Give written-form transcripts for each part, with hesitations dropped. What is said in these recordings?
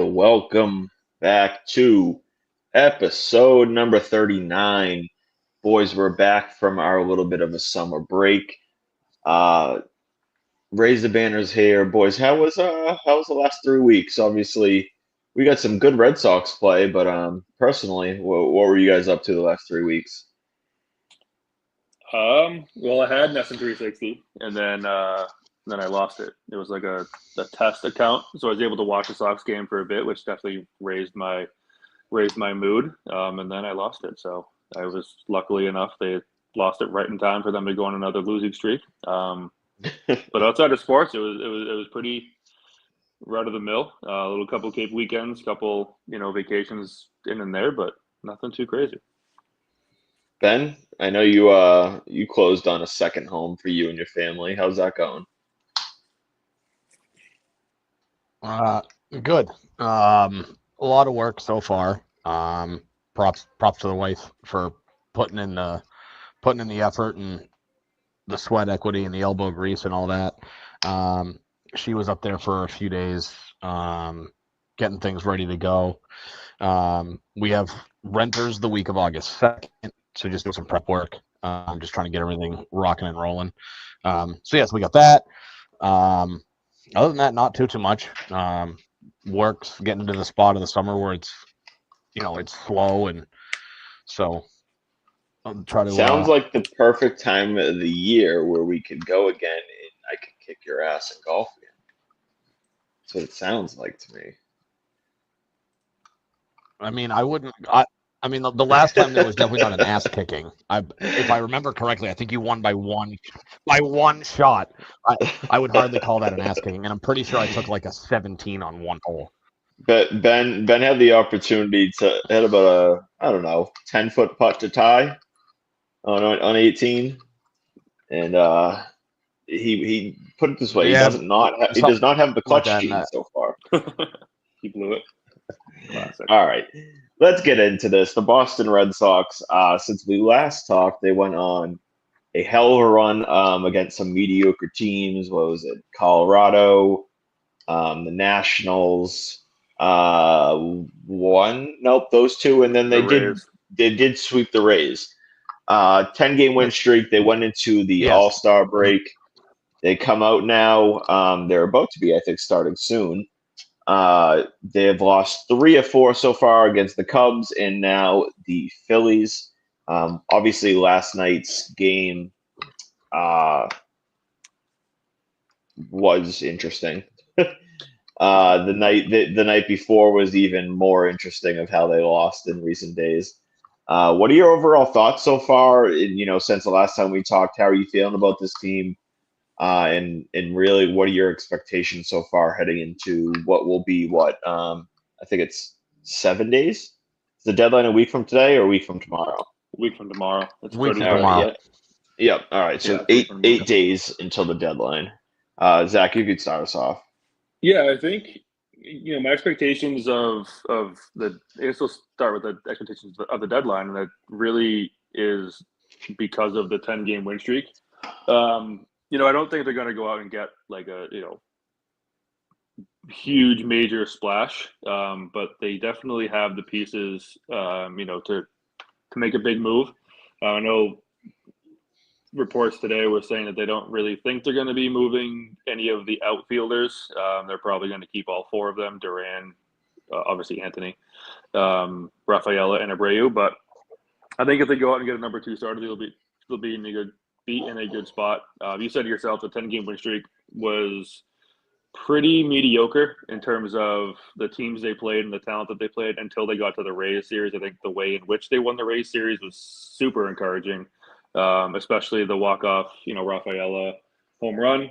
welcome back to episode number 39. Boys, we're back from our little bit of a summer break. Uh, Raise the banners here, boys. How was the last 3 weeks? Obviously, we got some good Red Sox play, but personally, what were you guys up to the last 3 weeks? Well, I had an SM360, and then I lost it. It was like a test account, so I was able to watch the Sox game for a bit, which definitely raised my mood. And then I lost it. So I was luckily enough they lost it right in time for them to go on another losing streak. But outside of sports, it was pretty run of the mill. A little couple Cape weekends, couple vacations in and there, but nothing too crazy. Ben, I know you closed on a second home for you and your family. How's that going? Uh, Good. A lot of work so far. Props to the wife for putting in the effort and the sweat equity and the elbow grease and all that. She was up there for a few days, getting things ready to go. We have renters the week of August 2nd, so just doing some prep work. Just trying to get everything rocking and rolling. So yes, we got that. Other than that, not too much. Work's getting to the spot of the summer where it's slow, and so I'll try to. Sounds like the perfect time of the year where we could go again and I could kick your ass in golf again. That's what it sounds like to me. I mean, I wouldn't. I mean, the last time there was definitely not an ass kicking. If I remember correctly, I think you won by one shot. I would hardly call that an ass kicking, and I'm pretty sure I took like a 17 on one hole. But Ben had the opportunity to hit about a, I don't know, 10-foot putt to tie on 18, and he put it this way, Yeah, he does not have the like clutch that. gene so far. He blew it. Classic. All right, let's get into this. The Boston Red Sox, since we last talked, they went on a hell of a run against some mediocre teams. What was it? Colorado, the Nationals, those two, and then The Rays. they did sweep the Rays. 10-game win streak. They went into the Yes. All-Star break. They come out now. They're about to be, I think, starting soon. They have lost 3 of 4 so far against the Cubs and now the Phillies. Obviously, last night's game was interesting. The night before was even more interesting of how they lost in recent days. What are your overall thoughts so far? Since the last time we talked, how are you feeling about this team? And really, what are your expectations so far heading into what will be I think it's 7 days. Is the deadline a week from today or a week from tomorrow? A week from tomorrow. It's Week pretty from tomorrow. Yeah. Yep. All right. So Yeah, eight days until the deadline. Zach, you could start us off. Yeah, I think my expectations of the. I guess we'll start with the expectations of the deadline, and that really is because of the 10-game win streak. I don't think they're going to go out and get like a huge major splash, but they definitely have the pieces, to make a big move. I know reports today were saying that they don't really think they're going to be moving any of the outfielders. They're probably going to keep all 4 of them: Duran, obviously Anthony, Rafaela, and Abreu. But I think if they go out and get a number 2 starter, they'll be in a good spot. You said to yourself the 10-game win streak was pretty mediocre in terms of the teams they played and the talent that they played until they got to the Rays series. I think the way in which they won the Rays series was super encouraging, especially the walk-off, Rafaela home run.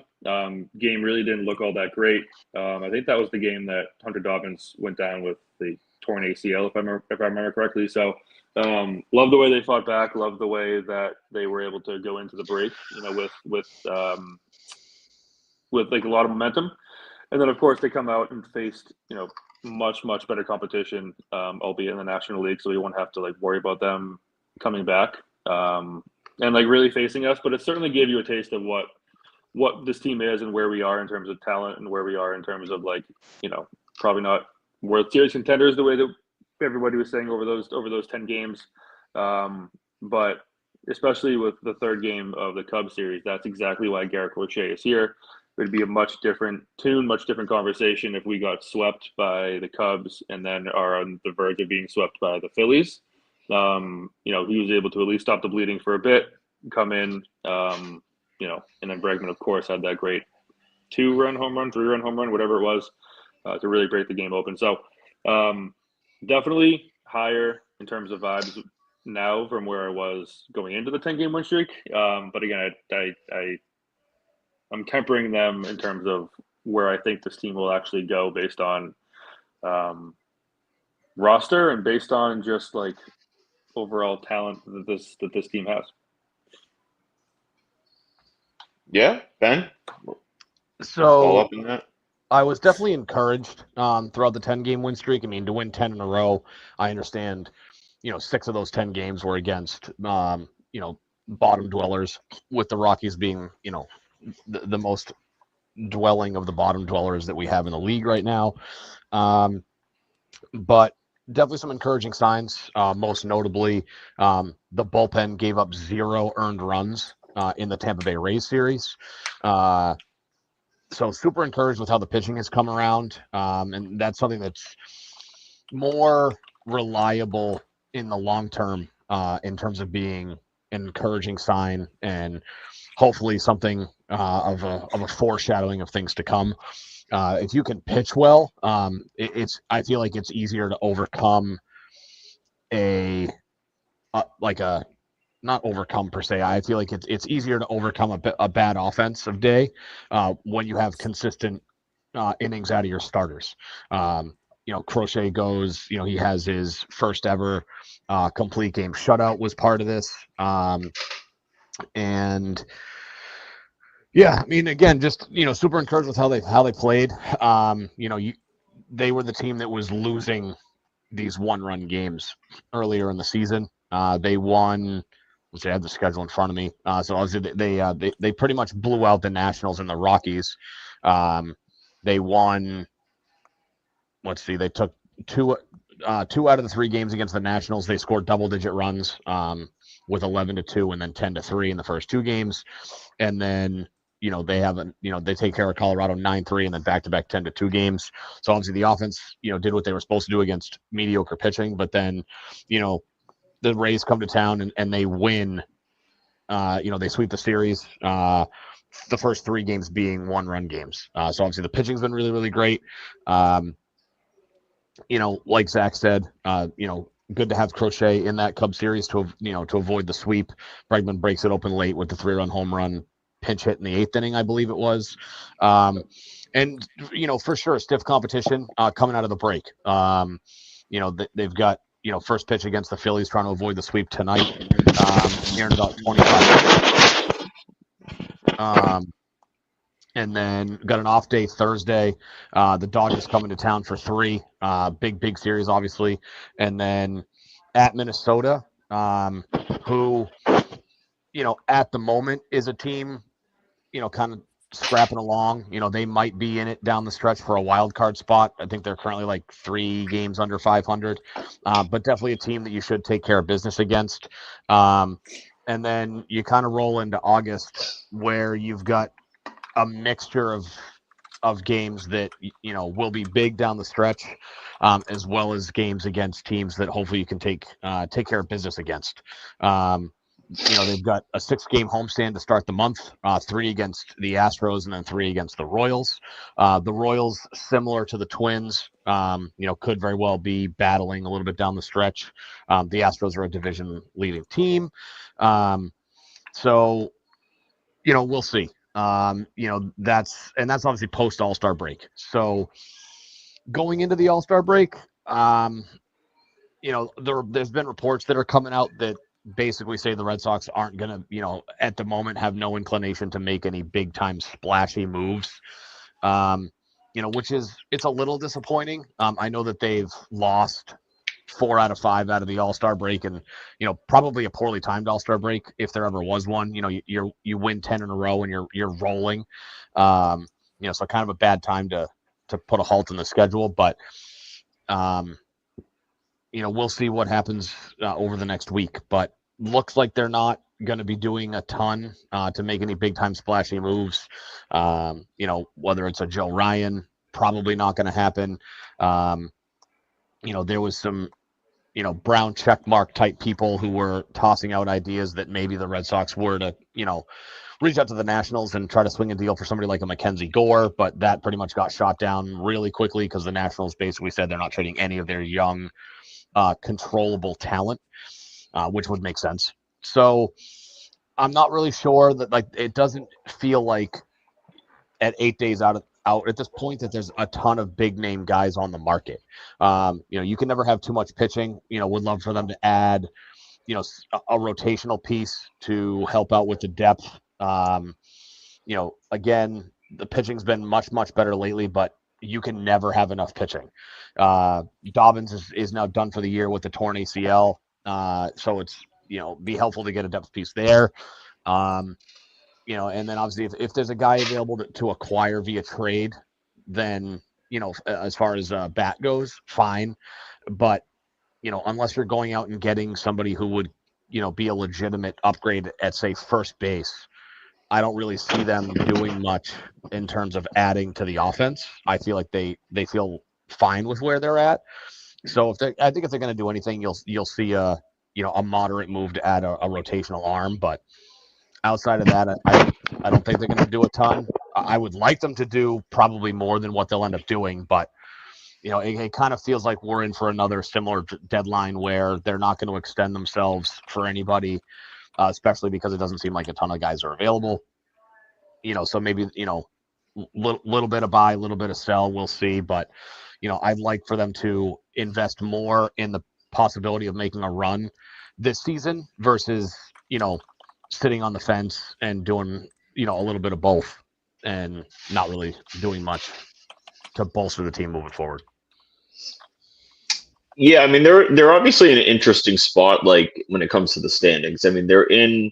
Game really didn't look all that great. I think that was the game that Hunter Dobbins went down with the torn ACL, if I remember correctly. So love the way they fought back. Love the way that they were able to go into the break, with like a lot of momentum. And then, of course, they come out and faced, much better competition, albeit in the National League. So we won't have to worry about them coming back and really facing us. But it certainly gave you a taste of what this team is and where we are in terms of talent and where we are in terms of probably not World Series contenders the way that everybody was saying over those 10 games. But especially with the third game of the Cubs series, that's exactly why Garrett Crochet is here. It would be a much different tune, much different conversation if we got swept by the Cubs and then are on the verge of being swept by the Phillies. He was able to at least stop the bleeding for a bit, come in, and then Bregman, of course, had that great 2-run home run, 3-run home run, whatever it was, to really break the game open. So definitely higher in terms of vibes now from where I was going into the 10-game win streak. But again, I'm tempering them in terms of where I think this team will actually go based on roster and based on just like overall talent that this team has. Yeah, Ben. So Up in that. I was definitely encouraged throughout the 10-game win streak. I mean, to win 10 in a row, I understand, 6 of those 10 games were against, bottom dwellers, with the Rockies being, the most dwelling of the bottom dwellers that we have in the league right now. But definitely some encouraging signs. Most notably, the bullpen gave up 0 earned runs in the Tampa Bay Rays series. So super encouraged with how the pitching has come around. And that's something that's more reliable in the long term in terms of being an encouraging sign and hopefully something of a foreshadowing of things to come. If you can pitch well, I feel like it's easier to overcome not overcome per se. I feel like it's easier to overcome a bad offensive day when you have consistent innings out of your starters. Crochet goes, he has his first ever complete game shutout was part of this. And yeah, I mean, again, just, super encouraged with how they played. They were the team that was losing these 1-run games earlier in the season. They won. Let's see, I have the schedule in front of me. So they pretty much blew out the Nationals and the Rockies. They won. Let's see, they took 2 out of the 3 games against the Nationals. They scored double-digit runs with 11-2 and then 10-3 in the first 2 games, and then they take care of Colorado 9-3 and then back-to-back 10-2 games. So obviously the offense did what they were supposed to do against mediocre pitching, but then the Rays come to town and they win. They sweep the series. The first 3 games being 1-run games. So obviously the pitching's been really, really great. Like Zach said, good to have Crochet in that Cubs series to avoid the sweep. Bregman breaks it open late with the 3-run home run pinch hit in the 8th inning, I believe it was. And for sure, stiff competition coming out of the break. They've got first pitch against the Phillies, trying to avoid the sweep tonight. Here in about 25 minutes. And then got an off day Thursday. The Dodgers coming to town for 3. Big series, obviously. And then at Minnesota, who, at the moment is a team, kind of scrapping along. They might be in it down the stretch for a wild card spot. I think they're currently like 3 games under 500, but definitely a team that you should take care of business against. And then you kind of roll into August where you've got a mixture of games that will be big down the stretch, as well as games against teams that hopefully you can take care of business against. They've got a 6-game homestand to start the month, 3 against the Astros and then 3 against the Royals. The Royals, similar to the Twins, could very well be battling a little bit down the stretch. The Astros are a division leading team. So we'll see. That's obviously post All-Star break. So going into the All-Star break, there's been reports that are coming out that basically say the Red Sox aren't going to, at the moment have no inclination to make any big time splashy moves, which it's a little disappointing. I know that they've lost 4 out of 5 out of the All-Star break, and probably a poorly timed All-Star break if there ever was one. You win 10 in a row and you're rolling. So kind of a bad time to put a halt in the schedule. But We'll see what happens over the next week. But looks like they're not going to be doing a ton to make any big-time splashy moves. Whether it's a Joe Ryan, probably not going to happen. There was some brown checkmark type people who were tossing out ideas that maybe the Red Sox were to, reach out to the Nationals and try to swing a deal for somebody like a Mackenzie Gore, but that pretty much got shot down really quickly because the Nationals basically said they're not trading any of their young, controllable talent, which would make sense. So I'm not really sure that, like, it doesn't feel like at 8 days out at this point that there's a ton of big name guys on the market. You can never have too much pitching. Would love for them to add, a rotational piece to help out with the depth. Again, the pitching's been much, much better lately, but you can never have enough pitching. Dobbins is now done for the year with the torn ACL. So it's, be helpful to get a depth piece there. And then obviously if there's a guy available to acquire via trade, then, as far as bat goes, fine. But, unless you're going out and getting somebody who would, be a legitimate upgrade at, say, first base, I don't really see them doing much in terms of adding to the offense. I feel like they feel fine with where they're at. So I think if they're going to do anything, you'll see a moderate move to add a rotational arm. But outside of that, I don't think they're going to do a ton. I would like them to do probably more than what they'll end up doing, but it kind of feels like we're in for another similar deadline where they're not going to extend themselves for anybody. Especially because it doesn't seem like a ton of guys are available. So maybe, little bit of buy, a little bit of sell, we'll see. But, I'd like for them to invest more in the possibility of making a run this season versus, sitting on the fence and doing, a little bit of both and not really doing much to bolster the team moving forward. Yeah, I mean they're obviously in an interesting spot, like when it comes to the standings. I mean they're in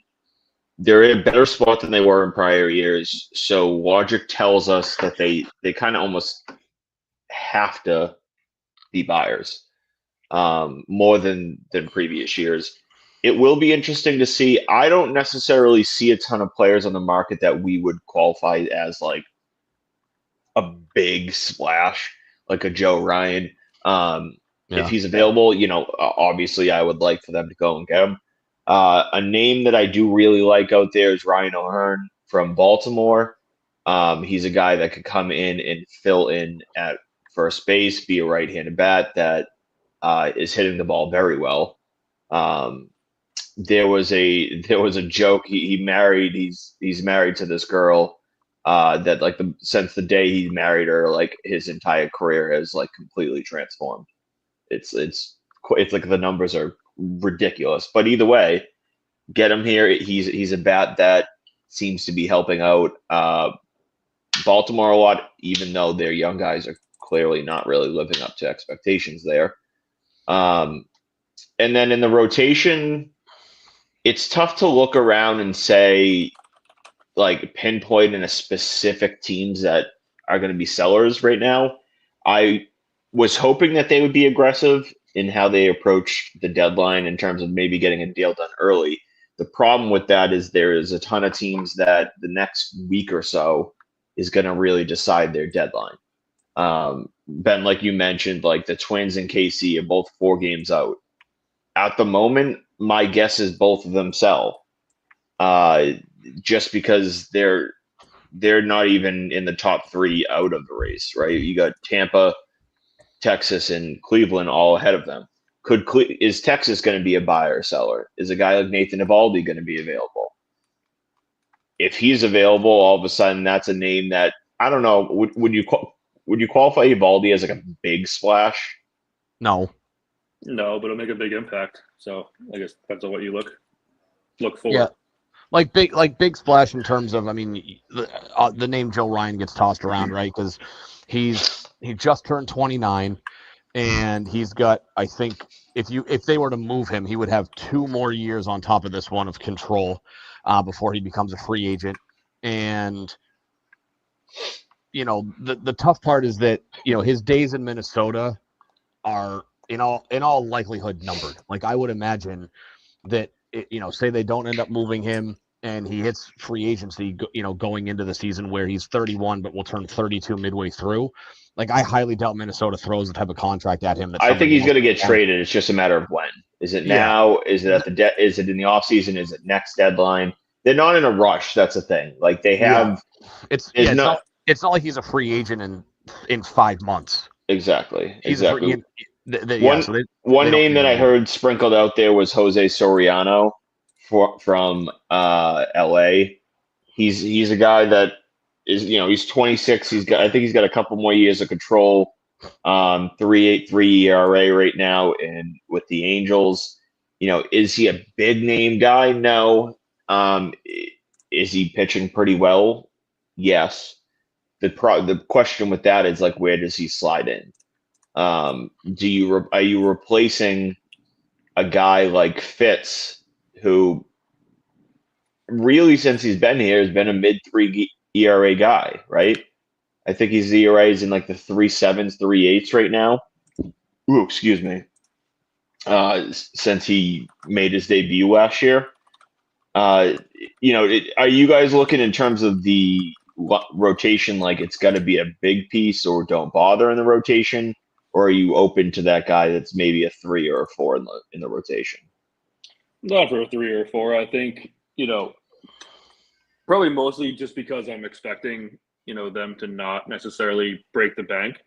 a better spot than they were in prior years. So logic tells us that they kind of almost have to be buyers, more than previous years. It will be interesting to see. I don't necessarily see a ton of players on the market that we would qualify as like a big splash, like a Joe Ryan. If he's available, obviously I would like for them to go and get him. A name that I do really like out there is Ryan O'Hearn from Baltimore. He's a guy that could come in and fill in at first base, be a right-handed bat that is hitting the ball very well. There was a joke. He's married to this girl that like since the day he married her, like his entire career has like completely transformed. It's like the numbers are ridiculous. But either way, get him here. He's a bat that seems to be helping out Baltimore a lot, even though their young guys are clearly not really living up to expectations there. And then in the rotation, it's tough to look around and say, like, pinpoint in a specific teams that are going to be sellers right now. I was hoping that they would be aggressive in how they approach the deadline in terms of maybe getting a deal done early. The problem with that is there is a ton of teams that the next week or so is going to really decide their deadline. Ben, like you mentioned, like the Twins and KC are both 4 games out. At the moment, my guess is both of them sell. Just because they're not even in the top 3 out of the race, right? You got Tampa, Texas, and Cleveland all ahead of them. Is Texas going to be a buyer or seller? Is a guy like Nathan Eovaldi going to be available? If he's available, all of a sudden that's a name that I don't know. Would you qualify Eovaldi as like a big splash? No, but it'll make a big impact. So I guess depends on what you look for. Yeah. Like big splash in terms of, I mean, the name Joe Ryan gets tossed around, right? Because he just turned 29, and he's got, I think, if they were to move him, he would have 2 more years on top of this one of control before he becomes a free agent. And the tough part is that his days in Minnesota are in all likelihood numbered. Like I would imagine that say they don't end up moving him and he hits free agency, going into the season where he's 31 but will turn 32 midway through. Like I highly doubt Minnesota throws the type of contract at him that I think somebody he's else going to get wants. traded. It's just a matter of when. Is it Yeah. now? Is it at the is it in the offseason? Is it next deadline? They're not in a rush. That's the thing. Like they have. It's It's not like he's a free agent in 5 months. Exactly. He's Exactly. a free. One name that I heard sprinkled out there was Jose Soriano from LA. He's a guy that is he's 26. I think he's got a couple more years of control. 3.83 ERA right now, and with the Angels, is he a big name guy? No. Is he pitching pretty well? Yes. The question with that is like, where does he slide in? Are you replacing a guy like Fitz, who really, since he's been here, has been a mid-3 ERA guy, right? I think his ERA is in like the 3.7s, 3.8s right now. Ooh, excuse me. Since he made his debut last year. Are you guys looking in terms of the rotation like it's got to be a big piece or don't bother in the rotation? Or are you open to that guy that's maybe a 3 or a 4 in the rotation? Not for a 3 or 4. I think, probably mostly just because I'm expecting, them to not necessarily break the bank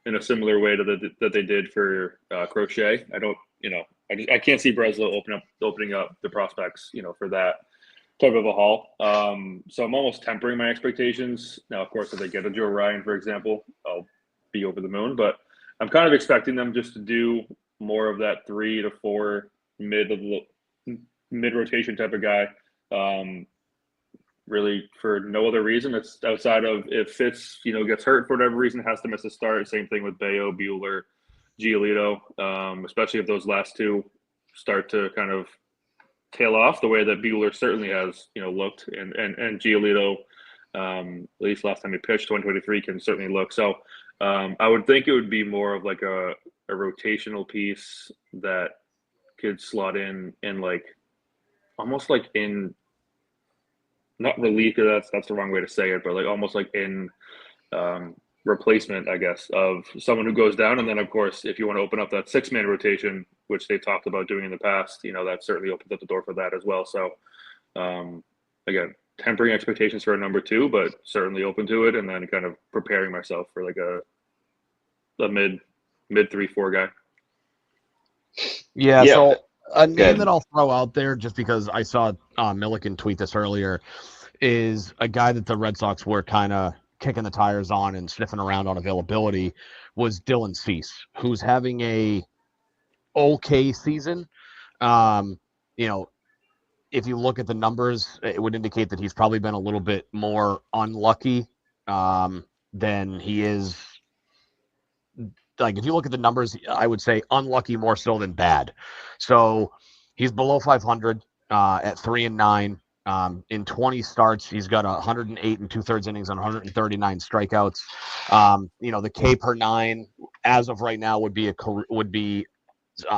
in a similar way to that they did for Crochet. I don't, I can't see Breslow opening up the prospects, for that type of a haul. So I'm almost tempering my expectations. Now, of course, if they get a Joe Ryan, for example, I'll be over the moon, but I'm kind of expecting them just to do more of that 3 to 4 mid rotation type of guy. Really for no other reason. It's outside of if Fitz, gets hurt for whatever reason, has to miss a start. Same thing with Bayo, Buehler, Giolito, especially if those last two start to kind of tail off the way that Buehler certainly has, looked, and Giolito, at least last time he pitched, 2023, can certainly look. So I would think it would be more of like a rotational piece that could slot in like almost like in not relief, because that's the wrong way to say it, but like almost like in replacement, I guess, of someone who goes down. And then, of course, if you want to open up that 6-man rotation, which they've talked about doing in the past, that certainly opens up the door for that as well. So, again, tempering expectations for a number 2, but certainly open to it, and then kind of preparing myself for like a mid 3-4 guy. Yeah. So a name that I'll throw out there, just because I saw Milliken tweet this earlier, is a guy that the Red Sox were kind of kicking the tires on and sniffing around on availability, was Dylan Cease, who's having a okay season. If you look at the numbers, it would indicate that he's probably been a little bit more unlucky than he is. Like, if you look at the numbers, I would say unlucky more so than bad. So he's below 500 at 3-9. In 20 starts, he's got 108 and 2/3 innings on 139 strikeouts. The K per 9 as of right now would be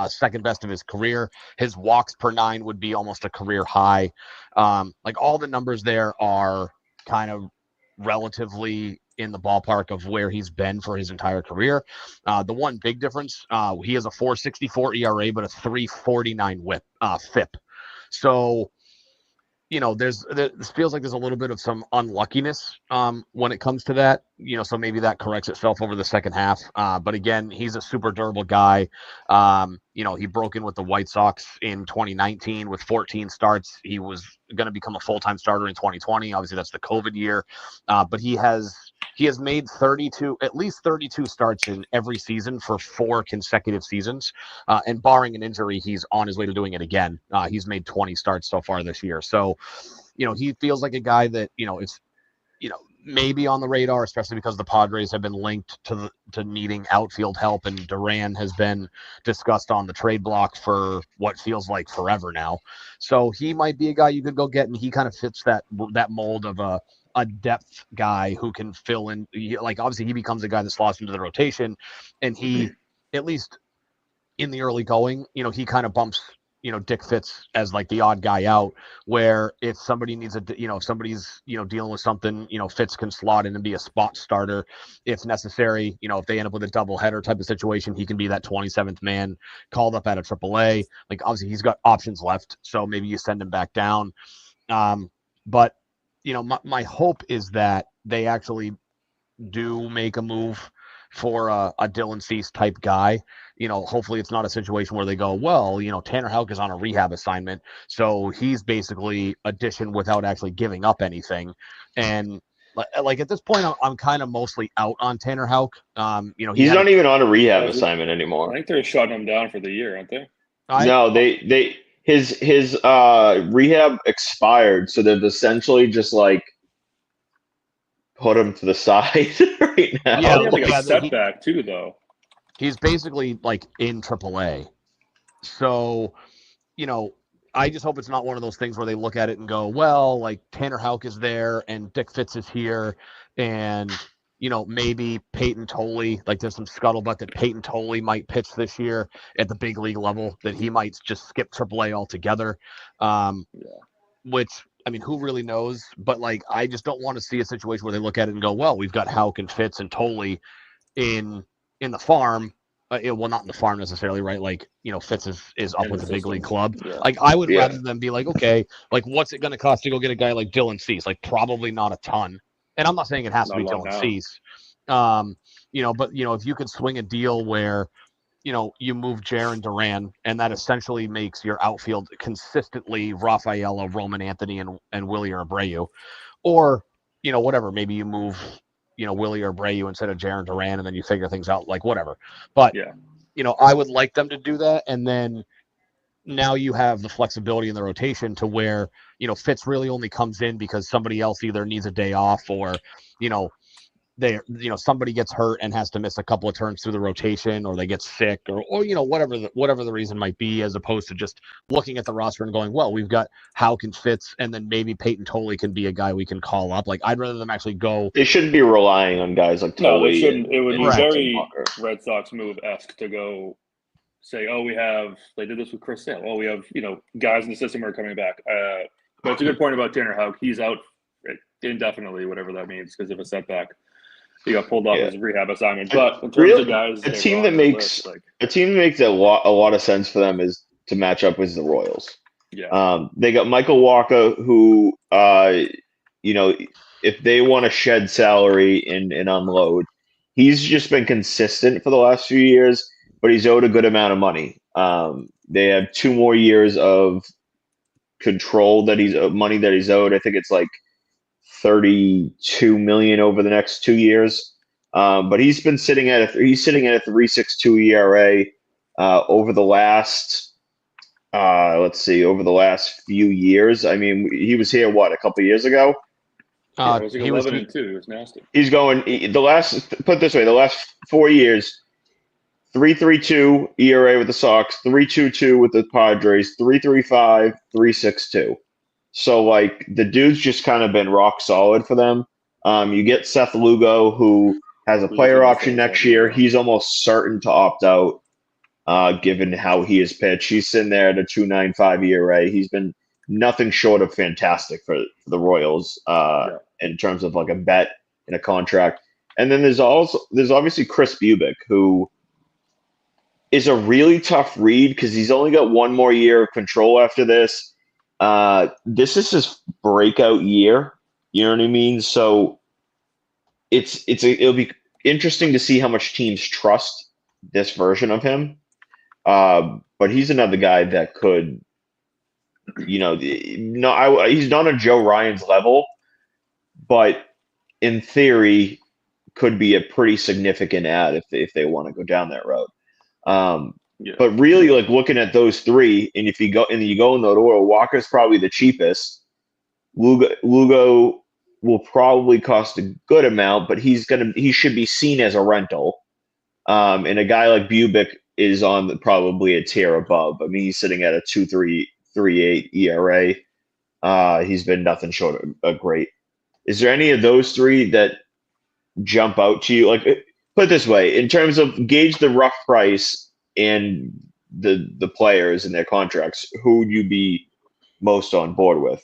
second best of his career. His walks per 9 would be almost a career high. Like, all the numbers there are kind of relatively in the ballpark of where he's been for his entire career. The one big difference, he has a 4.64 ERA, but a 3.49 FIP. So, this feels like there's a little bit of some unluckiness when it comes to that. So maybe that corrects itself over the second half. But again, he's a super durable guy. He broke in with the White Sox in 2019 with 14 starts. He was going to become a full-time starter in 2020. Obviously, that's the COVID year. But he has made at least 32 starts in every season for 4 consecutive seasons. And barring an injury, he's on his way to doing it again. He's made 20 starts so far this year. So, he feels like a guy that, is, maybe on the radar, especially because the Padres have been linked to needing outfield help, and Duran has been discussed on the trade block for what feels like forever now. So he might be a guy you could go get, and he kind of fits that mold of a depth guy who can fill in. Like, obviously he becomes a guy that slots into the rotation, and he at least in the early going, he kind of bumps, Dick Fitz as like the odd guy out, where if somebody needs if somebody's, dealing with something, Fitz can slot in and be a spot starter if necessary. If they end up with a double header type of situation, he can be that 27th man called up out of AAA. Like, obviously he's got options left, so maybe you send him back down. But, my hope is that they actually do make a move for a Dylan Cease type guy. Hopefully it's not a situation where they go, well, Tanner Houck is on a rehab assignment, so he's basically addition without actually giving up anything. And like at this point, I'm kind of mostly out on Tanner Houck. He's not even on a rehab assignment I anymore. think they're shutting him down for the year, aren't they? No, his rehab expired, so they've essentially just like put him to the side right now. Yeah, he had like a setback too, though. He's basically like in AAA. So, I just hope it's not one of those things where they look at it and go, well, like Tanner Houck is there and Dick Fitz is here, and maybe Peyton Tolley, like there's some scuttlebutt that Peyton Tolley might pitch this year at the big league level, that he might just skip AAA altogether. Which, I mean, who really knows? But like, I just don't want to see a situation where they look at it and go, well, we've got Houck and Fitz and Tolley in the farm. Well, not in the farm necessarily, right? Like, Fitz is up with the big league club. Yeah. Like, I would rather than be like, okay, like, what's it going to cost to go get a guy like Dylan Cease? Like, probably not a ton. And I'm not saying it has to be Dylan Cease. But, if you could swing a deal where, you move Jarren Duran, and that essentially makes your outfield consistently Rafaela, Roman Anthony, and Willie Abreu. Or, whatever, maybe you move, Willie Abreu instead of Jarren Duran, and then you figure things out, like whatever. But, I would like them to do that. And then now you have the flexibility in the rotation to where, Fitz really only comes in because somebody else either needs a day off or, somebody gets hurt and has to miss a couple of turns through the rotation, or they get sick, or whatever the reason might be, as opposed to just looking at the roster and going, well, we've got Houck and Fitz, and then maybe Peyton Tolley can be a guy we can call up. Like, I'd rather them actually go. They shouldn't be relying on guys like Tolley. No, they shouldn't. It would be very Red Sox move-esque to go say, oh, they did this with Chris Sale. Oh, we have, guys in the system are coming back. But it's a good point about Tanner Houck. He's out indefinitely, whatever that means, because of a setback. He got pulled off his rehab assignment. But in terms of guys, a team that makes a lot of sense for them is to match up with the Royals. Yeah. They got Michael Walker, who if they want to shed salary and unload, he's just been consistent for the last few years, but he's owed a good amount of money. They have 2 more years of control money that he's owed. I think it's like $32 million over the next 2 years. But he's been sitting at a 3.62 ERA over the last over the last few years. I mean, he was here a couple of years ago. It was like 11-2. He was nasty. He's going the last 4 years. 3.32 ERA with the Sox, 3.22 with the Padres, 3.35, 3.62. So, like, the dude's just kind of been rock solid for them. You get Seth Lugo, who has a player option next year. He's almost certain to opt out, given how he has pitched. He's sitting there at a 2.95 ERA. He's been nothing short of fantastic for the Royals in terms of, like, a bet and a contract. And then there's obviously Chris Bubic, who is a really tough read because he's only got 1 more year of control after this. This is his breakout year. You know what I mean? So it'll be interesting to see how much teams trust this version of him. But he's another guy that could, he's not on Joe Ryan's level, but in theory could be a pretty significant ad if they want to go down that road. But really, like, looking at those 3, and if you go in the order, Walker's probably the cheapest. Lugo will probably cost a good amount, but he should be seen as a rental. And a guy like Bubic is on probably a tier above. I mean, he's sitting at a 2.38 ERA. He's been nothing short of great. Is there any of those 3 that jump out to you? Like, put it this way, in terms of gauge the rough price, and the players and their contracts, who would you be most on board with?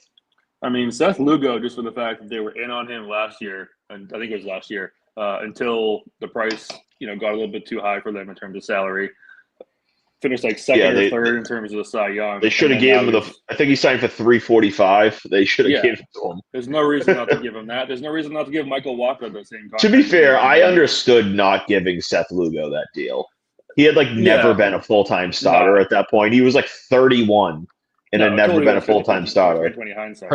I mean, Seth Lugo, just for the fact that they were in on him last year, and I think it was last year, until the price, got a little bit too high for them in terms of salary. Finished like second or third in terms of the Cy Young. They should have gave him I think he signed for $345. They should have given it to him. There's no reason not to give him that. There's no reason not to give Michael Walker the same contract. To be fair, I understood not giving Seth Lugo that deal. He had never been a full-time starter at that point. He was 31 and had never been a full-time starter. 2020 hindsight.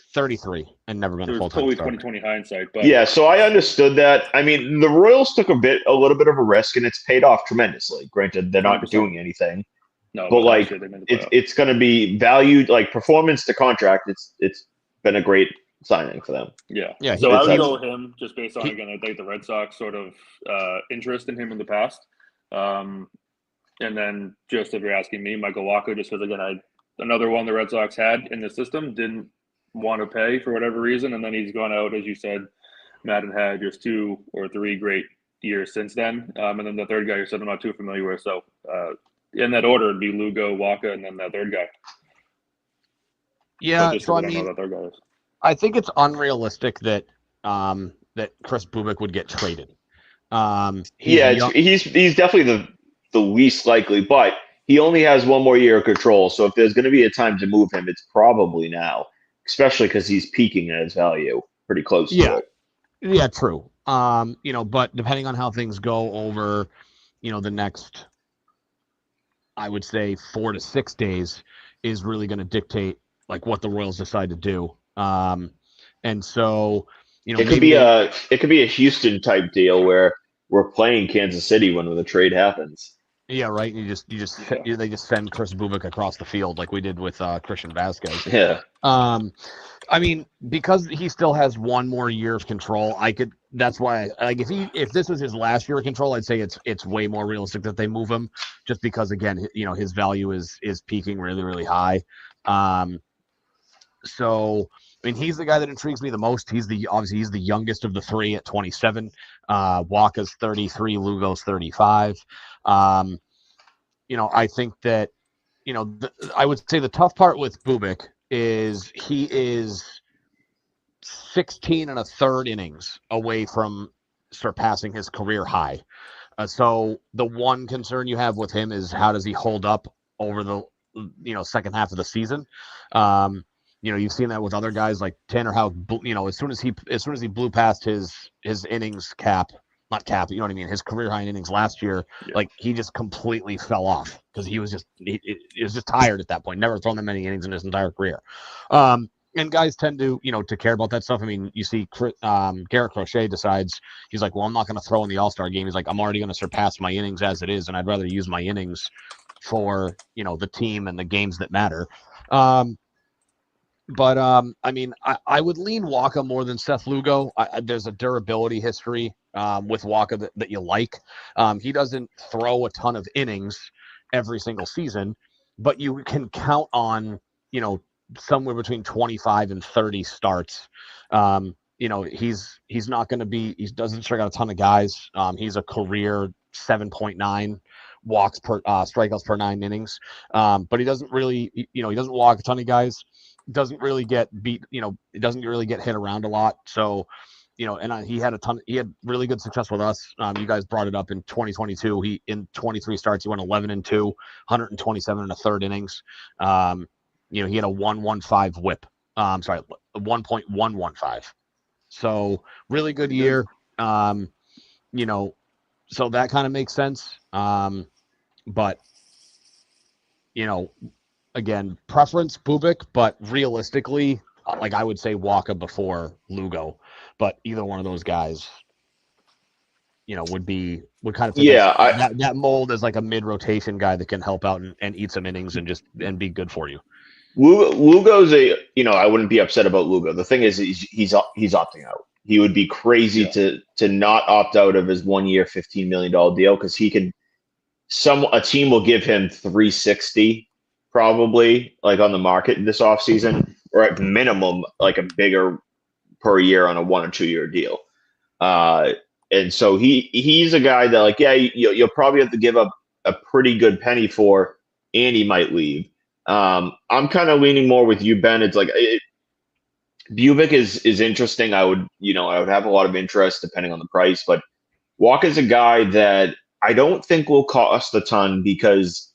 33 and never been a full-time totally starter. 2020 hindsight. But yeah, so I understood that. I mean, the Royals took a little bit of a risk, and it's paid off tremendously. Granted, they're not 100%. Doing anything. No, but it's going to be valued performance to contract. It's been a great signing for them. Yeah. So I would go with him just based on again, I think the Red Sox sort of interest in him in the past. And then just if you're asking me, Michael Walker, just because again, another one the Red Sox had in the system didn't want to pay for whatever reason, and then he's gone out, as you said, Matt, and had just 2 or 3 great years since then. And then the third guy you said I'm not too familiar with. So in that order, it'd be Lugo, Walker, and then that third guy. Yeah, so I mean, I think it's unrealistic that that Chris Bubik would get traded. He's definitely the least likely, but he only has 1 more year of control. So if there's going to be a time to move him, it's probably now, especially because he's peaking at his value pretty close to it. Yeah, true. But depending on how things go over, the next, I would say 4 to 6 days is really going to dictate what the Royals decide to do. And so, it could be a Houston type deal where we're playing Kansas City when the trade happens. Yeah, right. They just send Chris Bubik across the field like we did with Christian Vasquez. Yeah. I mean, because he still has 1 more year of control, that's why if this was his last year of control, I'd say it's way more realistic that they move him, just because again, his value is peaking really, really high. So I mean, he's the guy that intrigues me the most. He's the youngest of the 3 at 27. Walker's 33, Lugo's 35. I think that, I would say the tough part with Bubik is he is 16 1/3 innings away from surpassing his career high. So the one concern you have with him is how does he hold up over the, second half of the season? You've seen that with other guys like Tanner Houck. As soon as he blew past his innings his career high in innings last year, he just completely fell off because he was just tired at that point. Never thrown that many innings in his entire career. And guys tend to to care about that stuff. I mean, you see Garrett Crochet decides he's like, well, I'm not going to throw in the All-Star game. He's like, I'm already going to surpass my innings as it is, and I'd rather use my innings for the team and the games that matter. But I mean, I would lean Walker more than Seth Lugo. There's a durability history with Walker that you like. He doesn't throw a ton of innings every single season, but you can count on, somewhere between 25 and 30 starts. He's not going to be, he doesn't strike out a ton of guys. He's a career 7.9 walks per strikeouts per 9 innings. But he doesn't really, he doesn't walk a ton of guys. Doesn't really get beat, it doesn't really get hit around a lot. So, and he had really good success with us. You guys brought it up in 2022. He, in 23 starts, he went 11-2, 127 1/3 innings. He had a 1.15 whip. 1.115. So really good year. So that kind of makes sense. But, again, preference Bubik, but realistically, I would say Walker before Lugo, but either one of those guys, would kind of fit that mold as a mid-rotation guy that can help out and eat some innings and be good for you. Lugo's I wouldn't be upset about Lugo. The thing is he's opting out. He would be crazy to not opt out of his 1 year, $15 million deal because he can. A team will give him $360 probably on the market this offseason, or at minimum a bigger per year on a 1 or 2 year deal. And so he's a guy that you'll probably have to give up a pretty good penny for, and he might leave. I'm kind of leaning more with you, Ben. It's like Bubik is interesting. I would have a lot of interest depending on the price, but Walker's a guy that I don't think will cost a ton because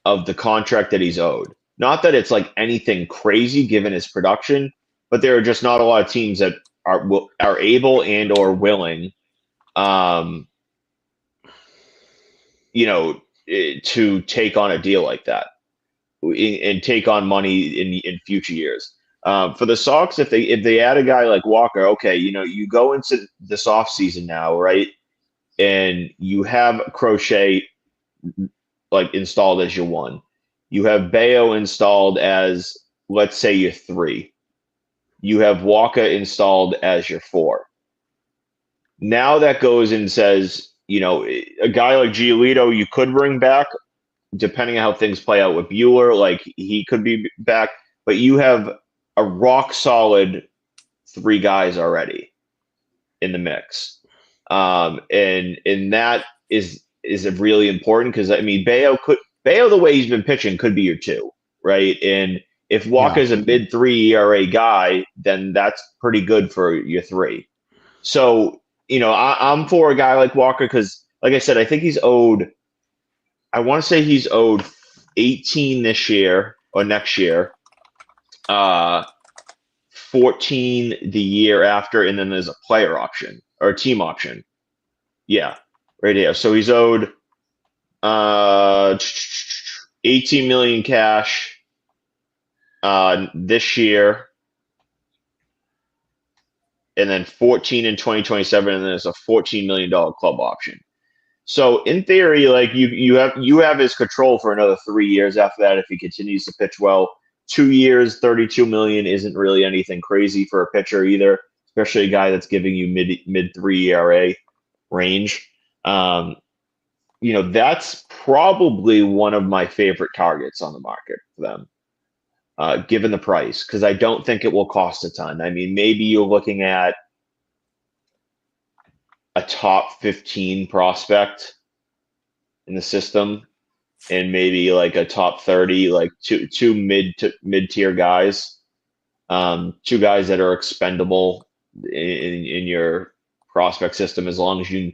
of the contract that he's owed. Not that it's like anything crazy given his production, but there are just not a lot of teams that are able and or willing, to take on a deal like that and take on money in future years. For the Sox, if they add a guy like Walker, okay, you go into this offseason now, right? And you have Crochet like installed as your 1. You have Bayo installed as, let's say, your 3. You have Walker installed as your 4. Now that goes and says, a guy like Giolito you could bring back, depending on how things play out with Bueller, like he could be back, but you have a rock solid 3 guys already in the mix. And that is really important because I mean Bayo the way he's been pitching could be your 2, right? And if Walker's a mid-3 ERA guy, then that's pretty good for your 3. So I'm for a guy like Walker because, like I said, I think he's owed. I want to say he's owed 18 this year or next year, 14 the year after, and then there's a player option or a team option. Yeah, right here. So he's owed 18 million cash this year, and then 14 in 2027, and then there's a $14 million club option. So in theory, like you have his control for another 3 years after that if he continues to pitch well. 2 years, 32 million isn't really anything crazy for a pitcher either, especially a guy that's giving you mid 3 ERA range. That's probably one of my favorite targets on the market for them, given the price, because I don't think it will cost a ton. I mean, maybe you're looking at a top 15 prospect in the system and maybe like a top 30, like two mid-tier guys, 2 guys that are expendable in your prospect system, as long as you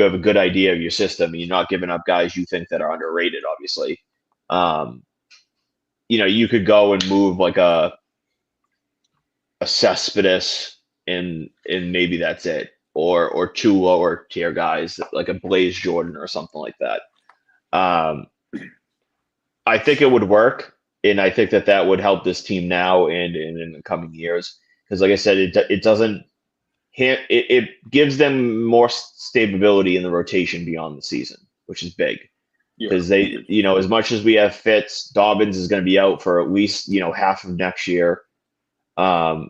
have a good idea of your system and you're not giving up guys you think that are underrated, obviously. You could go and move like a Cespedes and maybe that's it. Or 2 lower tier guys like a Blaze Jordan or something like that. I think it would work, and I think that would help this team now and in the coming years. Because, like I said, it gives them more stability in the rotation beyond the season, which is big. Because they, as much as we have Fitz, Dobbins is going to be out for at least half of next year. They'll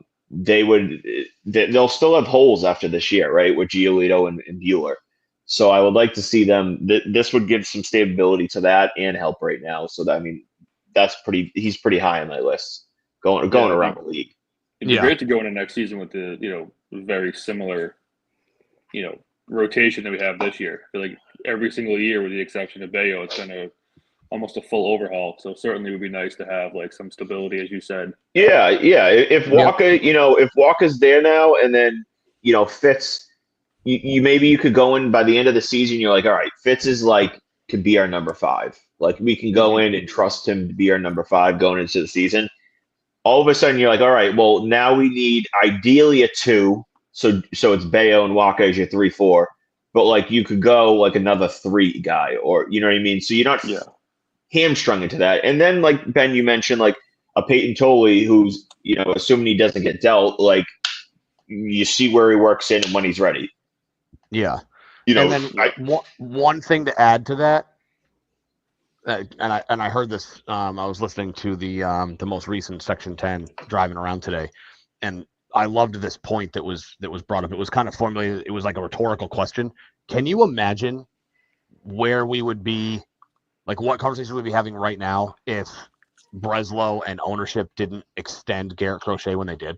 still have holes after this year, right, with Giolito and Bueller. So I would like to see them. This would give some stability to that and help right now. So that, I mean, he's pretty high on my list going around the league. It'd be great to go into next season with the very similar rotation that we have this year. I feel like every single year, with the exception of Bayo, it's been almost a full overhaul. So certainly it would be nice to have like some stability, as you said. Yeah. If Walker, if Walker's there now, and then Fitz, you could go in by the end of the season. You're like, all right, Fitz is could be our number 5. Like we can go in and trust him to be our number 5 going into the season. All of a sudden, you're like, all right, well now we need ideally a 2. So it's Bayo and Walker as your 3-4. But you could go another 3 guy, or you know what I mean. So you're not hamstrung into that. And then Ben, you mentioned a Peyton Tolley, who's assuming he doesn't get dealt, you see where he works in and when he's ready. Yeah. And then one thing to add to that, and I heard this. I was listening to the most recent Section 10 driving around today, and I loved this point that was brought up. It was kind of formulated. It was like a rhetorical question. Can you imagine where we would be? What conversation we'd be having right now if Breslow and ownership didn't extend Garrett Crochet when they did?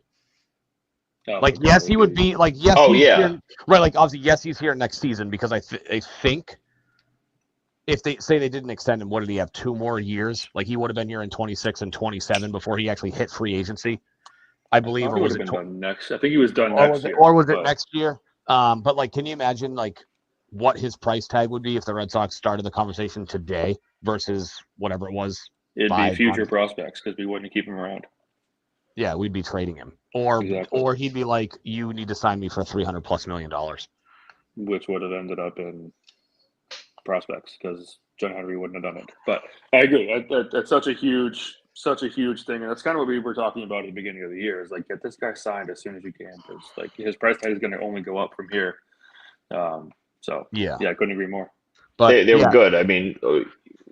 Yes, he would be yes. Oh, he's yeah. Here, right. Obviously, yes, he's here next season because I think if they say they didn't extend him, what did he have? 2 more years? Like he would have been here in 26 and 27 before he actually hit free agency, I believe, Or or was would it have been done next? I think he was done next year. Or was it next year? But like, can you imagine like what his price tag would be if the Red Sox started the conversation today versus whatever it was? It'd be future prospects because we wouldn't keep him around. Yeah, we'd be trading him, or Exactly. or he'd be like, "You need to sign me for $300+ million," which would have ended up in prospects because John Henry wouldn't have done it. But I agree. That's such a huge thing, and that's kind of what we were talking about at the beginning of the year. Is like get this guy signed as soon as you can because like his price tag is going to only go up from here. So yeah, I couldn't agree more. But they were good. I mean,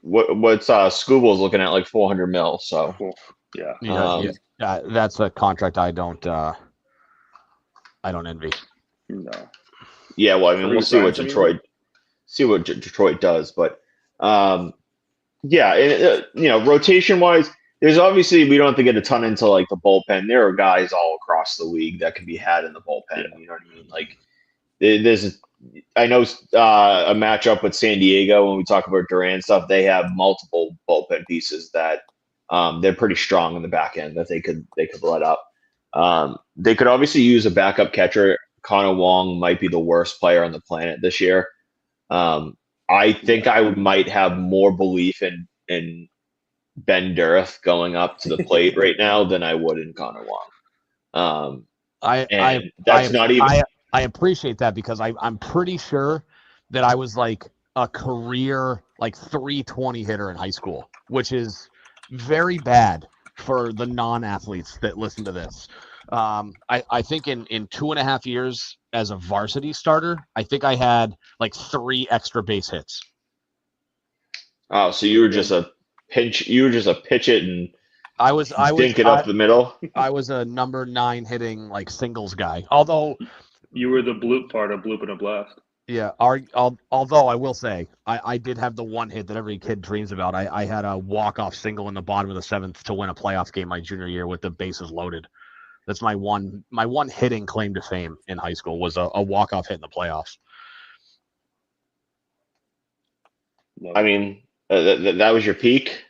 what's Scooble's looking at like $400 million. So cool. Yeah. That's a contract I don't envy. No. Yeah, well, I mean, we'll see what Detroit does, but rotation wise, there's obviously we don't have to get a ton into like the bullpen. There are guys all across the league that can be had in the bullpen. Yeah. You know what I mean? Like I know a matchup with San Diego when we talk about Duran stuff. They have multiple bullpen pieces that they're pretty strong in the back end that they could let up. They could obviously use a backup catcher. Connor Wong might be the worst player on the planet this year. I think I might have more belief in Ben Durth going up to the plate right now than I would in Connor Wong. I appreciate that because I'm pretty sure that I was like a career like 320 hitter in high school, which is very bad for the non-athletes that listen to this. I think in 2.5 years as a varsity starter, I think I had like 3 extra base hits. Oh, so you were just a pitch it and I was dink it up the middle. I was a number 9 hitting like singles guy. Although you were the bloop part of Bloop and a Blast. Yeah, although I will say I did have the one hit that every kid dreams about. I had a walk-off single in the bottom of the 7th to win a playoff game my junior year with the bases loaded. That's my one hitting claim to fame in high school was a walk-off hit in the playoffs. I mean, that was your peak?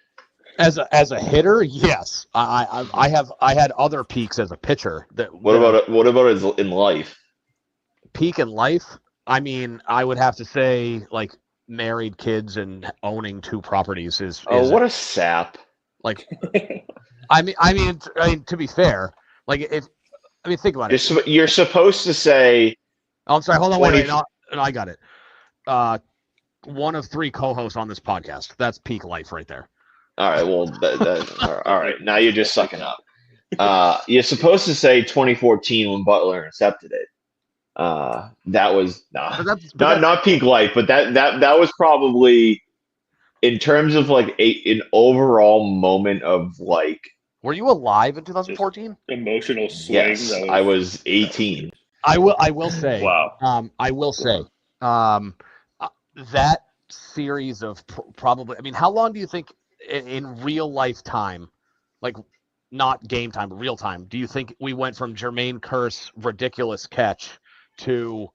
As a hitter, yes. I had other peaks as a pitcher. What about in life? Peak in life? I mean, I would have to say like married, kids, and owning 2 properties is what a sap. Like, I mean, to be fair, like think about it. You're supposed to say. Oh, I'm sorry. Hold on. Wait. No, I got it. One of 3 co-hosts on this podcast. That's peak life right there. All right. Well, all right. Now you're just sucking up. You're supposed to say 2014 when Butler intercepted it. That was not peak life, but that was probably in terms of like an overall moment of like. Were you alive in 2014? Emotional swing. Yes, I was 18. I will say. Wow. I will say. That series of probably. I mean, how long do you think in real life time, like not game time, but real time, do you think we went from Jermaine Kearse ridiculous catch to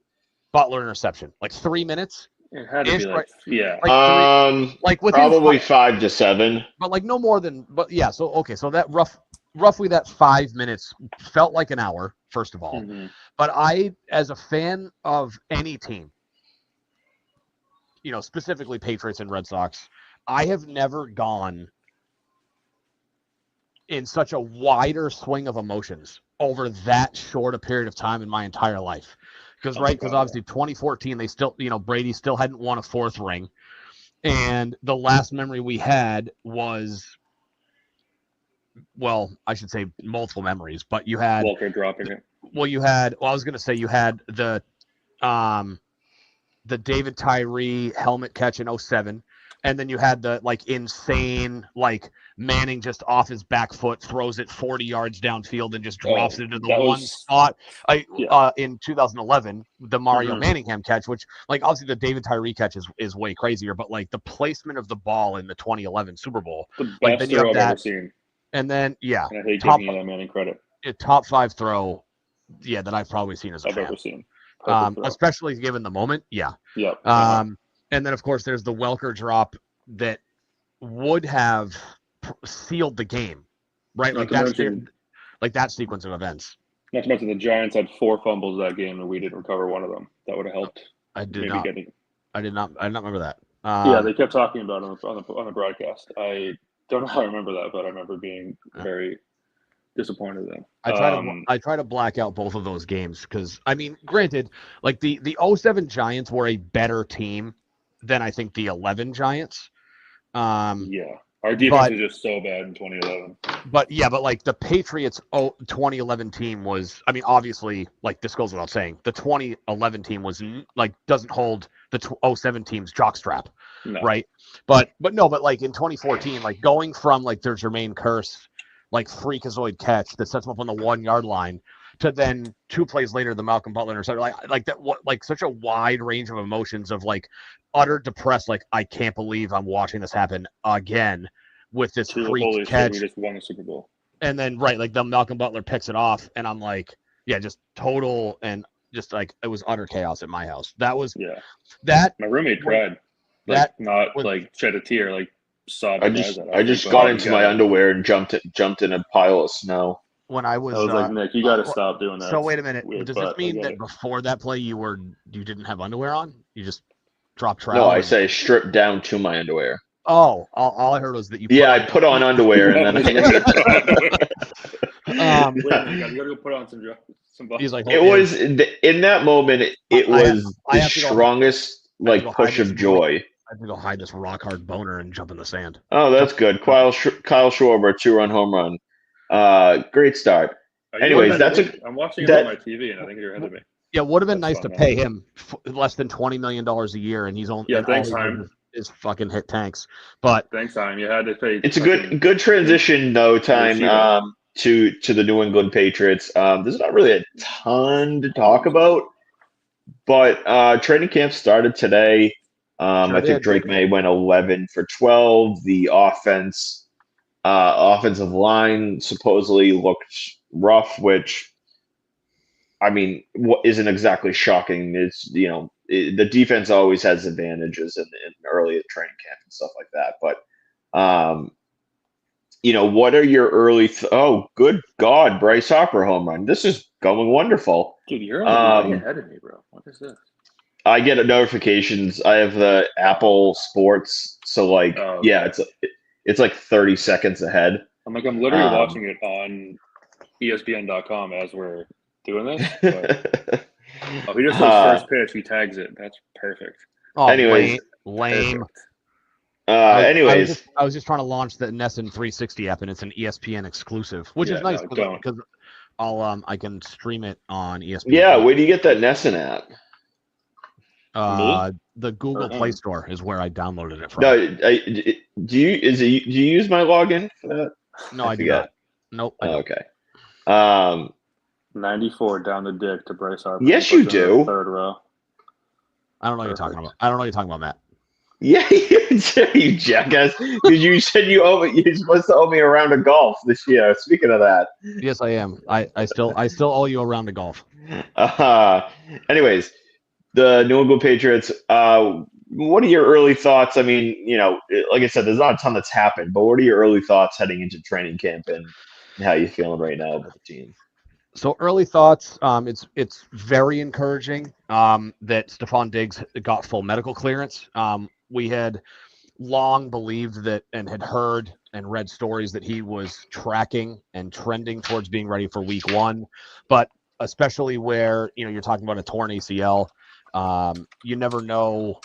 Butler interception? Like 3 minutes? It had to be like, yeah. Like probably 5 to 7. But like no more than, but yeah. So, okay. So that roughly that 5 minutes felt like an hour, first of all. Mm-hmm. But I, as a fan of any team, specifically Patriots and Red Sox, I have never gone in such a wider swing of emotions over that short a period of time in my entire life. Because obviously 2014, they still, Brady still hadn't won a 4th ring. And the last memory we had was, well, I should say multiple memories, but you had Walker dropping it. Well, I was going to say you had the David Tyree helmet catch in 2007. And then you had the like insane, like Manning just off his back foot throws it 40 yards downfield and just drops it into the one spot. In 2011, the Mario Manningham catch, which like obviously the David Tyree catch is way crazier, but like the placement of the ball in the 2011 Super Bowl, the best throw I've ever seen. And then and I hate giving you that Manning credit. A top 5 throw, that I've probably seen as a fan. Ever seen. Especially given the moment, yeah. Yep. And then, of course, there's the Welker drop that would have sealed the game, right? Not Like to mention, that sequence of events. not to mention the Giants had 4 fumbles that game, and we didn't recover one of them. That would have helped. I did maybe not. getting. I did not remember that. Yeah, they kept talking about it on the broadcast. I don't know how I remember that, but I remember being very disappointed then. I try to black out both of those games because, I mean, granted, like the 07 Giants were a better team than I think the 11 Giants. Yeah, our defense was just so bad in 2011. But like the Patriots 2011 team was, I mean, obviously, like this goes without saying, the 2011 team was like doesn't hold the 07 team's jockstrap, right? But like in 2014, like going from like their Jermaine Kearse like freakazoid catch that sets them up on the 1 yard line to then 2 plays later the Malcolm Butler interception, like that, like such a wide range of emotions of like utter depressed, like I can't believe I'm watching this happen again with this freak catch. We just won the Super Bowl. And then like the Malcolm Butler picks it off, and I'm like, yeah, just total and just like it was utter chaos at my house. That was that. My roommate cried. Like like shed a tear, like sobbing. I just got into my underwear and jumped in a pile of snow. When I was like, Nick, you got to stop doing that. So wait a minute. Does this mean that before that play you didn't have underwear on? You just dropped trout? No, I say stripped down to my underwear. Oh, all I heard was that you. I put on underwear and then. Wait, you got to go put on some. He's like, it was in that moment. It was the strongest push of joy. I have to go hide this rock hard boner and jump in the sand. Oh, that's good. Kyle Schwarber, 2-run home run. Great start. Anyways, I'm watching it on my TV, and I think you're ahead of me. Yeah, would have been nice to pay him less than $20 million a year, and he's only thanks, Time. Is fucking hit tanks. But thanks, Time. You had to pay. It's a good transition though, Time. To the New England Patriots. There's not really a ton to talk about, but training camp started today. I think Drake May went 11 for 12. The offensive line supposedly looked rough, which, I mean, isn't exactly shocking. It's, the defense always has advantages in early training camp and stuff like that. But, what are your early oh, good God, Bryce Harper home run. This is going wonderful. Dude, you're ahead of me, bro. What is this? I get notifications. I have the Apple Sports, so it's like 30 seconds ahead. I'm literally watching it on ESPN.com as we're doing this. But, he just says first pitch. He tags it. That's perfect. Oh, anyways, lame. Anyways, I was just trying to launch the NESN 360 app, and it's an ESPN exclusive, which is nice because I can stream it on ESPN. Yeah, where do you get that NESN app? The Google Play Store is where I downloaded it from. No, do you use my login for that? No, I do not. Nope. Okay. 94 down the dick to Bryce Harper. Yes, you do. Third row. I don't know what you're talking about. I don't know what you're talking about, Matt. Yeah, you jackass. Because you said you're supposed to owe me a round of golf this year. Speaking of that. Yes, I am. I still owe you a round of golf. Anyways, the New England Patriots. What are your early thoughts? I mean, like I said, there's not a ton that's happened, but what are your early thoughts heading into training camp and how you feeling right now about the team? So early thoughts, it's very encouraging that Stephon Diggs got full medical clearance. We had long believed that and had heard and read stories that he was tracking and trending towards being ready for week 1, but especially where you're talking about a torn ACL, you never know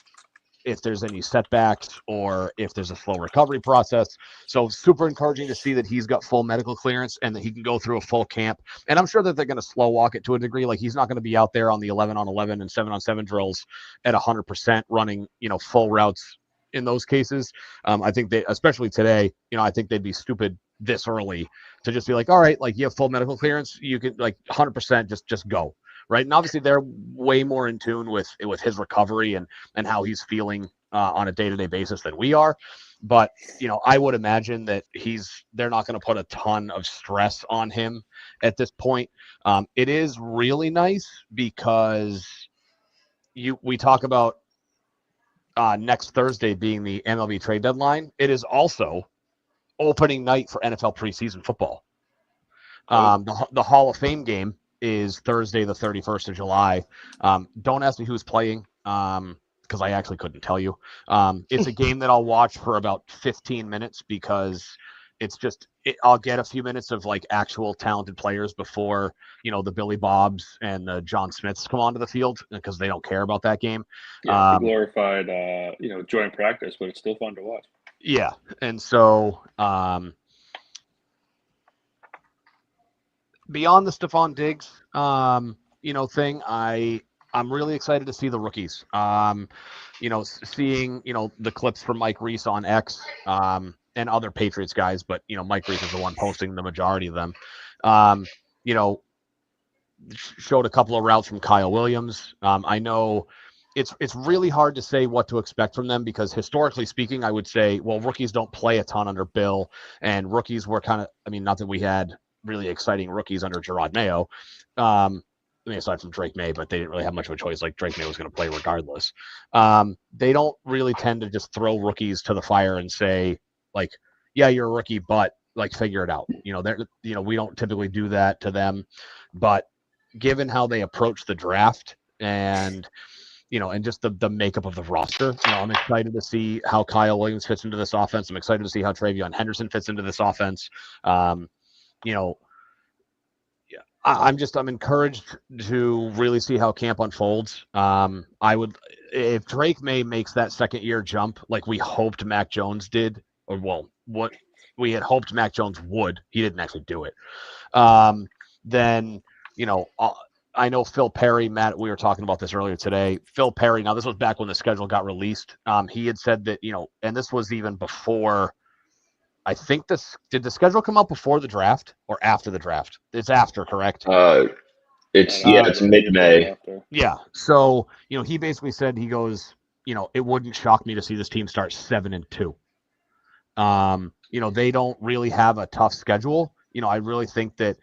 if there's any setbacks or if there's a slow recovery process. So super encouraging to see that he's got full medical clearance and that he can go through a full camp. And I'm sure that they're going to slow walk it to a degree. Like he's not going to be out there on the 11-on-11 and 7-on-7 drills at 100% running, full routes in those cases. I think they, especially today, I think they'd be stupid this early to just be like, all right, like you have full medical clearance, you can 100% just go. Right. And obviously they're way more in tune with his recovery and how he's feeling on a day-to-day basis than we are. But, I would imagine that they're not going to put a ton of stress on him at this point. It is really nice because we talk about next Thursday being the MLB trade deadline, it is also opening night for NFL preseason football. The Hall of Fame game is Thursday, the 31st of July. Don't ask me who's playing because I actually couldn't tell you. It's a game that I'll watch for about 15 minutes because it's just I'll get a few minutes of like actual talented players before the Billy Bobs and the John Smiths come onto the field because they don't care about that game. Yeah, glorified joint practice, but it's still fun to watch. Yeah, and so beyond the Stephon Diggs thing, I'm really excited to see the rookies. Seeing the clips from Mike Reese on X and other Patriots guys, but Mike Reese is the one posting the majority of them. Showed a couple of routes from Kyle Williams. I know it's really hard to say what to expect from them because historically speaking, I would say, well, rookies don't play a ton under Bill, and rookies were kind of, not that we had really exciting rookies under Gerard Mayo. Aside from Drake May, but they didn't really have much of a choice. Like Drake May was going to play regardless. They don't really tend to just throw rookies to the fire and say, like, yeah, you're a rookie, but like figure it out. We don't typically do that to them, but given how they approach the draft and just the makeup of the roster, I'm excited to see how Kyle Williams fits into this offense. I'm excited to see how Travion Henderson fits into this offense. I'm encouraged to really see how camp unfolds. If Drake May makes that second year jump like we hoped Mac Jones did, or what we had hoped Mac Jones would, he didn't actually do it. Then I know Phil Perry, Matt, we were talking about this earlier today. Phil Perry, now this was back when the schedule got released. He had said that, and this was even before, I think did the schedule come out before the draft or after the draft? It's after, correct? It's mid-May. Yeah. So, he basically said, he goes, it wouldn't shock me to see this team start 7-2. They don't really have a tough schedule. I really think that,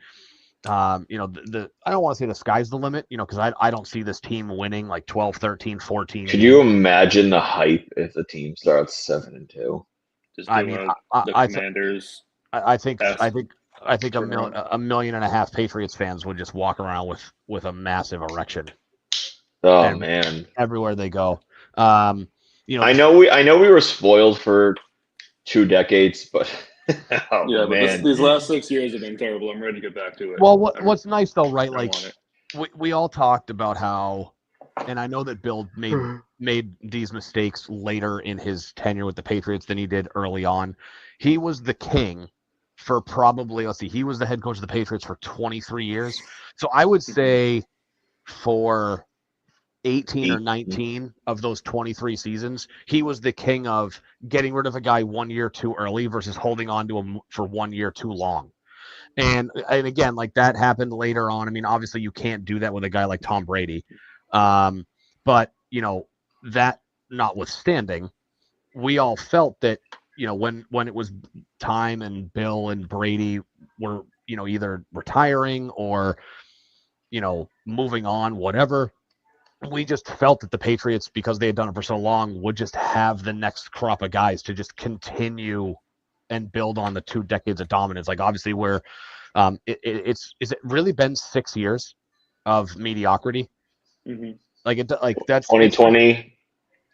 I don't want to say the sky's the limit, because I don't see this team winning like 12, 13, 14. Could you imagine the hype if the team starts 7-2? Commanders. I think a million and a half Patriots fans would just walk around with a massive erection. Oh man! Everywhere they go. I know we were spoiled for 2 decades, but but these last 6 years have been terrible. I'm ready to get back to it. Well, what's nice though, right? Like we all talked about how, and I know that Bill made these mistakes later in his tenure with the Patriots than he did early on. He was the king for probably, he was the head coach of the Patriots for 23 years. So I would say for 18 or 19 of those 23 seasons, he was the king of getting rid of a guy 1 year too early versus holding on to him for 1 year too long. And again, like that happened later on. Obviously you can't do that with a guy like Tom Brady. But that notwithstanding, we all felt that, when it was time and Bill and Brady were, either retiring or, moving on, whatever, we just felt that the Patriots, because they had done it for so long, would just have the next crop of guys to just continue and build on the 2 decades of dominance. Like obviously is it really been 6 years of mediocrity? Mm-hmm. That's 2020.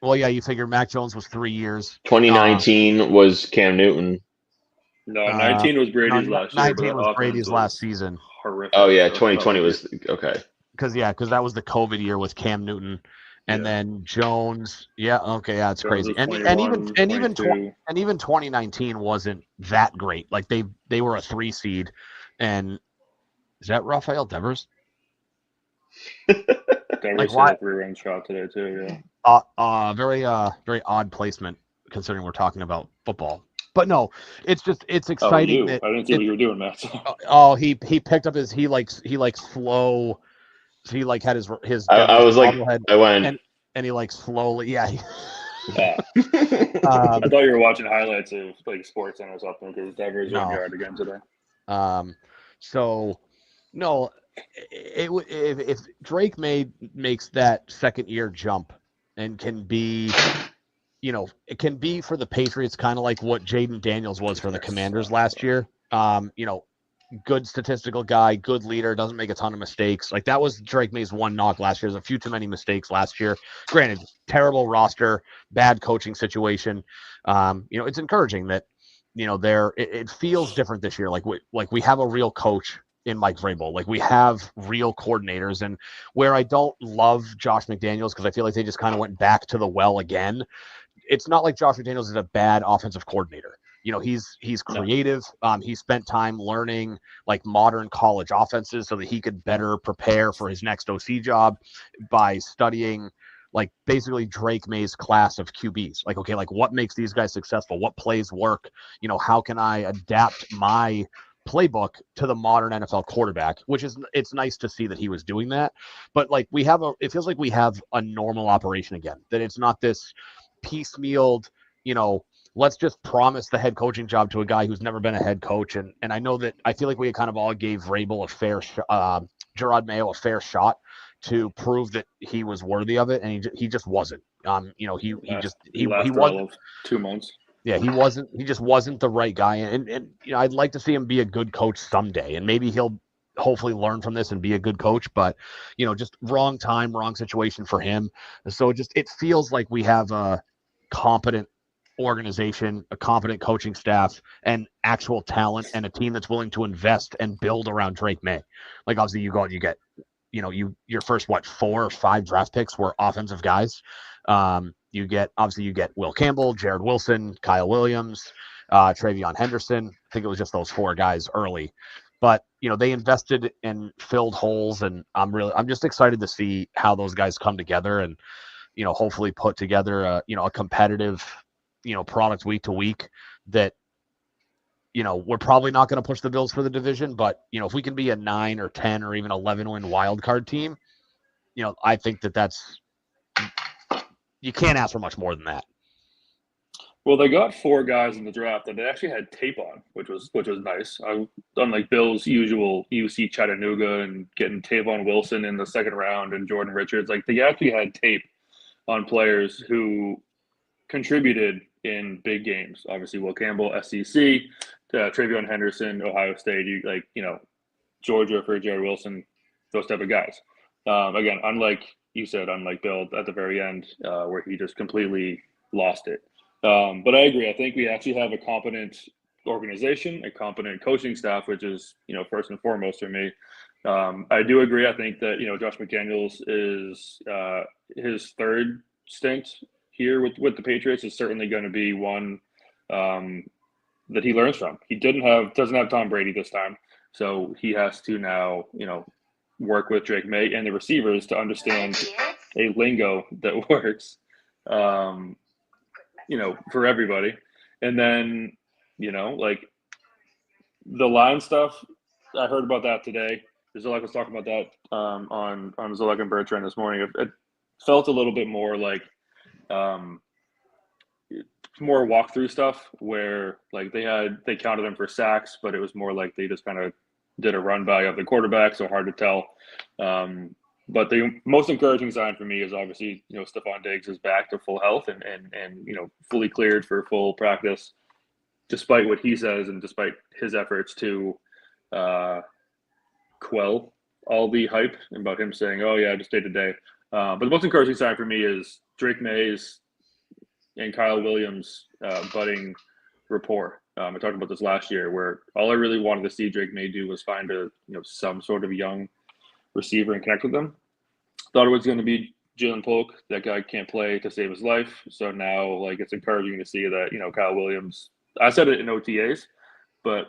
Well, yeah, you figure Mac Jones was 3 years. 2019 was Cam Newton. No, 19 was Brady's last year. 19 was Brady's last season. Horrific. Oh yeah, 2020 was okay. Because that was the COVID year with Cam Newton, and then Jones. Yeah, okay, yeah, it's crazy. And even 2019 wasn't that great. Like they were a 3 seed, and is that Rafael Devers? Devers hit a 3-run shot today too. Yeah. Very odd placement considering we're talking about football. But no, it's exciting that I didn't see what you were doing, Matt. He picked up he slow. He had his. I was like, I went and he slowly, yeah. I thought you were watching highlights of like Sports Center or something because Devers 1 yard again today. So no, if Drake makes that second year jump and can be it can be for the Patriots kind of like what Jaden Daniels was for the Commanders last year. Good statistical guy, good leader, doesn't make a ton of mistakes. Like that was Drake May's one knock last year. There's a few too many mistakes last year. Granted, terrible roster, bad coaching situation. It's encouraging that, it feels different this year. Like we have a real coach in Mike Vrabel. Like we have real coordinators. And where I don't love Josh McDaniels, because I feel like they just kind of went back to the well again. It's not like Josh McDaniels is a bad offensive coordinator. He's creative. He spent time learning like modern college offenses so that he could better prepare for his next OC job by studying like basically Drake May's class of QBs. Like, okay, like what makes these guys successful? What plays work? How can I adapt my playbook to the modern NFL quarterback, it's nice to see that he was doing that. But like it feels like we have a normal operation again, that it's not this piecemealed, let's just promise the head coaching job to a guy who's never been a head coach. And I know that I feel like we kind of all gave Vrabel Gerard Mayo a fair shot to prove that he was worthy of it. And he just wasn't, he wasn't 2 months. Yeah, he just wasn't the right guy. And I'd like to see him be a good coach someday. And maybe he'll hopefully learn from this and be a good coach, but just wrong time, wrong situation for him. So it feels like we have a competent organization, a competent coaching staff, and actual talent, and a team that's willing to invest and build around Drake May. Like obviously you go out, you get, your first 4 or 5 draft picks were offensive guys. You get Will Campbell, Jared Wilson, Kyle Williams, Travion Henderson. I think it was just those 4 guys early, but they invested and filled holes, and I'm just excited to see how those guys come together and hopefully put together a competitive product week to week that we're probably not going to push the Bills for the division, but if we can be a 9 or 10 or even 11 win wild card team, I think that's you can't ask for much more than that. Well, they got 4 guys in the draft that they actually had tape on, which was nice. Unlike Bill's usual UC Chattanooga and getting Tavon Wilson in the second round and Jordan Richards, like they actually had tape on players who contributed in big games. Obviously, Will Campbell, SEC, Travion Henderson, Ohio State, Georgia for Jared Wilson, those type of guys. Again, unlike Bill at the very end, where he just completely lost it. But I agree. I think we actually have a competent organization, a competent coaching staff, which is, first and foremost for me. I do agree. I think that, Josh McDaniels is his third stint here with the Patriots is certainly going to be one that he learns from. He doesn't have Tom Brady this time. So he has to now, work with Drake May and the receivers to understand a lingo that works, for everybody. And then, like the line stuff, I heard about that today. Zolak was talking about that on Zolak and Bertrand this morning. It felt a little bit more like more walkthrough stuff where like they counted them for sacks, but it was more like they just kind of did a run by of the quarterback, so hard to tell. But the most encouraging sign for me is obviously, Stephon Diggs is back to full health and fully cleared for full practice, despite what he says and despite his efforts to quell all the hype about him saying, "Oh yeah, just day to day." But the most encouraging sign for me is Drake May's and Kyle Williams' budding rapport. I talked about this last year, where all I really wanted to see Drake May do was find some sort of young receiver and connect with them. Thought it was going to be Jalen Polk. That guy can't play to save his life. So now, like, it's encouraging to see that Kyle Williams. I said it in OTAs, but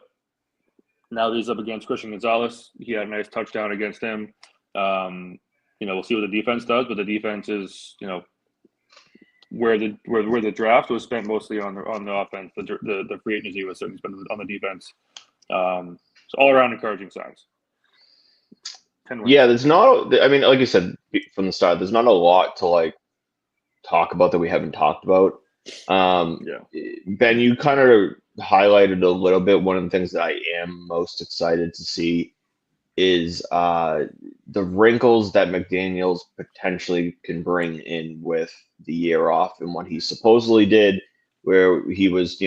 now that he's up against Christian Gonzalez, he had a nice touchdown against him. We'll see what the defense does, but the defense is where the draft was spent mostly on the offense. The free agency was certainly spent on the defense. So all around encouraging signs. Yeah, there's not. I mean, like you said from the start, there's not a lot to like talk about that we haven't talked about. Ben, you kind of highlighted a little bit. One of the things that I am most excited to see is the wrinkles that McDaniels potentially can bring in with the year off and what he supposedly did, where he was,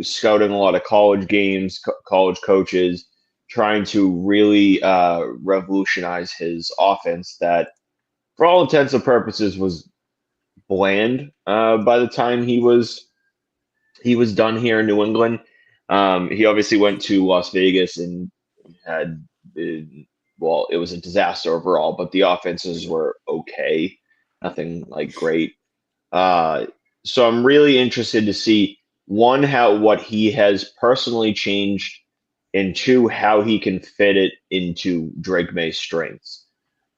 scouting a lot of college games, college coaches, trying to really revolutionize his offense that, for all intents and purposes, was bland by the time he was done here in New England. He obviously went to Las Vegas and had, well, it was a disaster overall, but the offenses were okay, nothing like great. So I'm really interested to see, one, how what he has personally changed, and two, how he can fit it into Drake May's strengths.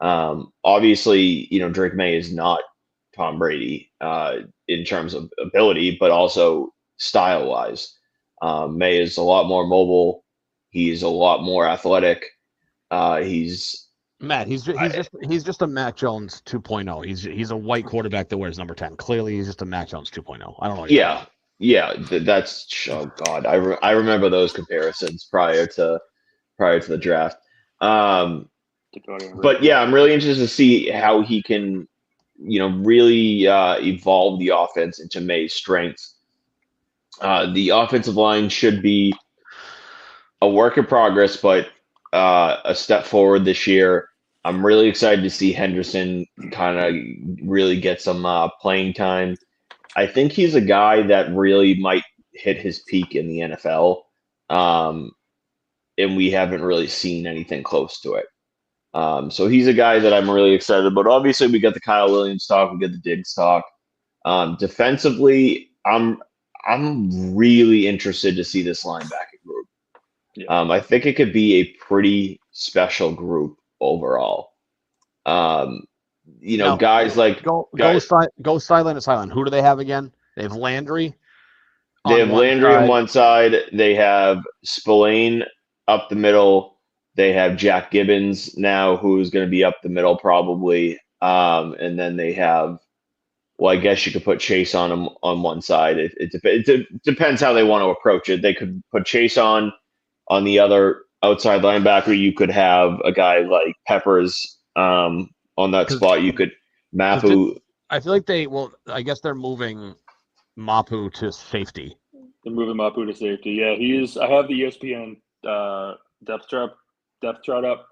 Obviously, Drake May is not Tom Brady in terms of ability, but also style wise. May is a lot more mobile. He's a lot more athletic. He's Matt, he's just a Mac Jones 2.0. He's a white quarterback that wears number 10. Clearly, he's just a Mac Jones 2.0. I don't know. Yeah. That's, oh God, I remember those comparisons prior to the draft. But yeah, I'm really interested to see how he can, really evolve the offense into May's strengths. The offensive line should be a work in progress, but a step forward this year. I'm really excited to see Henderson kind of really get some playing time. I think he's a guy that really might hit his peak in the NFL, and we haven't really seen anything close to it. So he's a guy that I'm really excited about. Obviously, we got the Kyle Williams talk, we got the Diggs talk. Defensively, I'm really interested to see this linebacker group. Yeah. I think it could be a pretty special group overall. Now, guys like go silent to silent. Who do they have again? They have Landry. They have Landry on one side. They have Spillane up the middle. They have Jack Gibbons now, who's going to be up the middle probably. And then they have, well, I guess you could put Chase on him on one side. It depends how they want to approach it. They could put Chase on the other outside linebacker. You could have a guy like Peppers on that spot. You could Mapu. I feel like I guess they're moving Mapu to safety. They're moving Mapu to safety. Yeah, I have the ESPN depth chart up.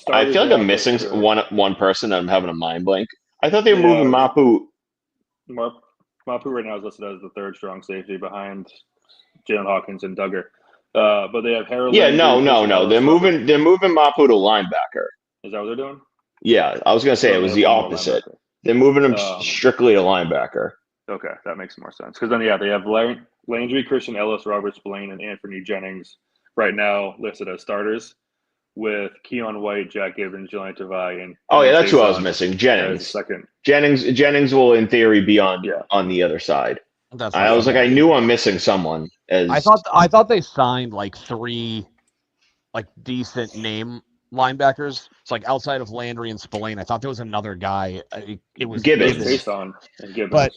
I feel like I'm missing one person. I'm having a mind blank. I thought they were moving Mapu. Mapu right now is listed as the third strong safety behind Jalen Hawkins and Duggar. But they have Harold. Yeah, no. They're moving Mapu to linebacker. Is that what they're doing? Yeah, I was gonna say it was the opposite. They're moving him strictly to linebacker. Okay, that makes more sense. Because then, they have Landry, Christian Ellis, Robert Spillane, and Anthony Jennings right now listed as starters, with Keon White, Jack Gibbons, Julian Tavai, and that's who I was missing. Jennings. Second. Jennings will, in theory, be on the other side. I was like, I knew I'm missing someone. I thought they signed like 3 decent name linebackers. It's like outside of Landry and Spillane. I thought there was another guy. It was Gibbons. Based on Gibbons. But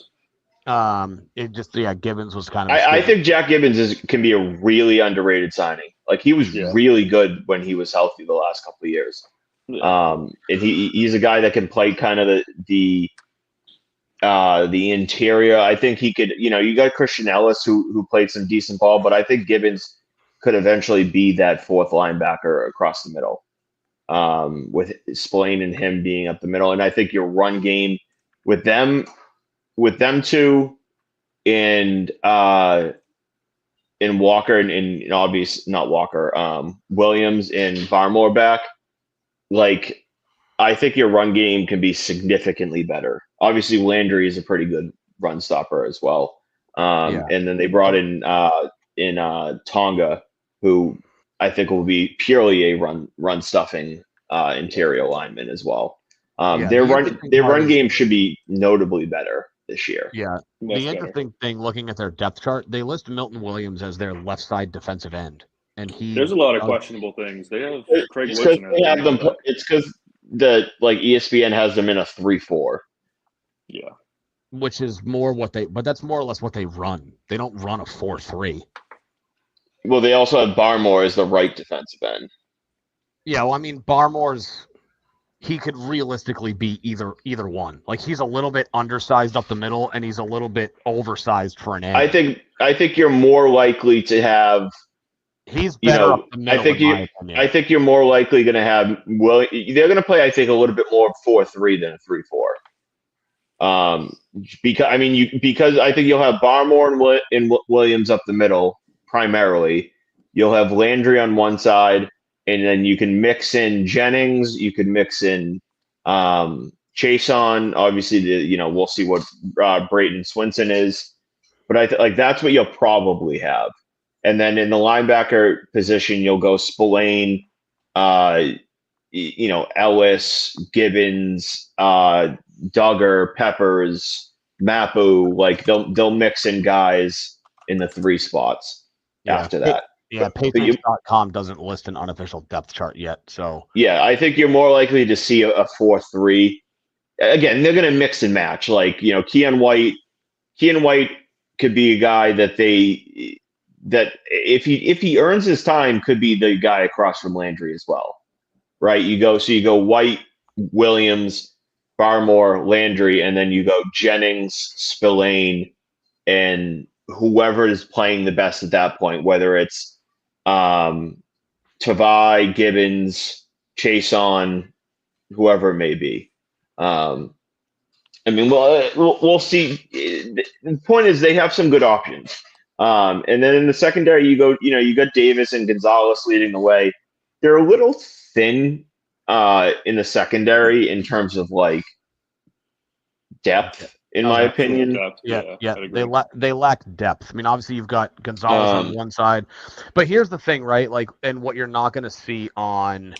Gibbons was kind of. I think Jack Gibbons can be a really underrated signing. Like, he was really good when he was healthy the last couple of years. Yeah. And he's a guy that can play kind of the interior. I think he could. You got Christian Ellis who played some decent ball, but I think Gibbons could eventually be that fourth linebacker across the middle, with Spillane and him being up the middle. And I think your run game with them two and Walker and obviously not Walker, Williams and Barmore back, like, I think your run game can be significantly better. Obviously, Landry is a pretty good run stopper as well. And then they brought in Tonga, who I think will be purely a run stuffing interior lineman as well. Their run game should be notably better this year. Yeah. The interesting thing, looking at their depth chart, they list Milton Williams as their left side defensive end, and there's a lot of questionable things. They have Craig Woodson. It's because ESPN has them in a 3-4. Yeah. Which is but that's more or less what they run. They don't run a 4-3. Well, they also have Barmore as the right defensive end. Yeah, well, I mean, Barmore's he could realistically be either one. Like he's a little bit undersized up the middle, and he's a little bit oversized for an end. I think you're more likely to have. He's better up the middle, in my opinion. I think you're more likely going to have. Well, they're going to play. I think a little bit more 4-3 than a 3-4. Because I think you'll have Barmore and Williams up the middle primarily. You'll have Landry on one side, and then you can mix in Jennings. You can mix in Chason. Obviously, we'll see what Brayton Swinson is, but that's what you'll probably have. And then in the linebacker position, you'll go Spillane, Ellis, Gibbons, Duggar, Peppers, Mapu. Like they'll mix in guys in the 3 spots after that. Yeah, Patriots.com doesn't list an unofficial depth chart yet. So yeah, I think you're more likely to see a 4-3. Again, they're going to mix and match. Like Keon White could be a guy that if he earns his time could be the guy across from Landry as well, right? You go White, Williams, Barmore, Landry, and then you go Jennings, Spillane, and whoever is playing the best at that point, whether it's Tavai, Gibbons, Chason, whoever it may be. We'll see. The point is they have some good options. And then in the secondary, you got Davis and Gonzalez leading the way. They're a little thin in the secondary in terms of like depth, in my opinion. Yeah. They lack depth. I mean, obviously you've got Gonzalez on one side, but here's the thing, right? Like, and what you're not going to see on,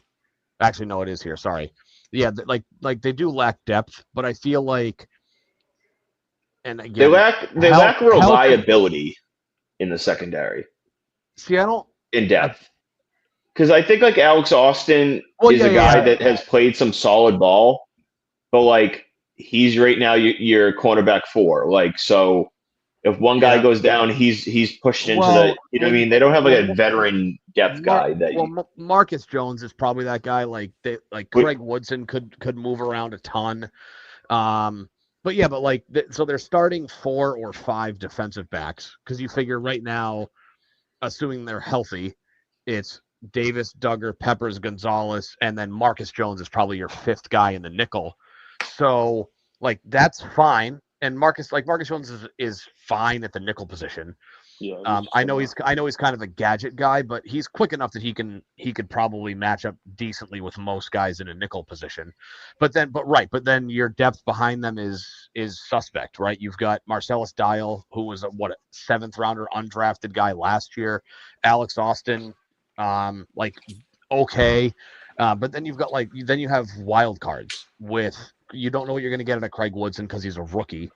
actually, no, it is here. Sorry. Yeah. Like they do lack depth, but I feel like, and again, they lack reliability in the secondary. See, I don't in depth. Because I think like Alex Austin is a guy that has played some solid ball, but like he's right now your cornerback 4. Like, so if one guy goes down, he's pushed into the, what I mean? They don't have like a veteran depth guy that. Marcus Jones is probably that guy. Like Craig Woodson could move around a ton. But so they're starting 4 or 5 defensive backs because you figure right now, assuming they're healthy, it's Davis, Duggar, Peppers, Gonzalez, and then Marcus Jones is probably your 5th guy in the nickel. So like that's fine, and Marcus Jones is fine at the nickel position. Yeah, I know he's kind of a gadget guy, but he's quick enough that he could probably match up decently with most guys in a nickel position. But then your depth behind them is suspect, right? You've got Marcellus Dial, who was a 7th rounder undrafted guy last year, Alex Austin, okay, but then you have wild cards with, you don't know what you're going to get out of Craig Woodson because he's a rookie.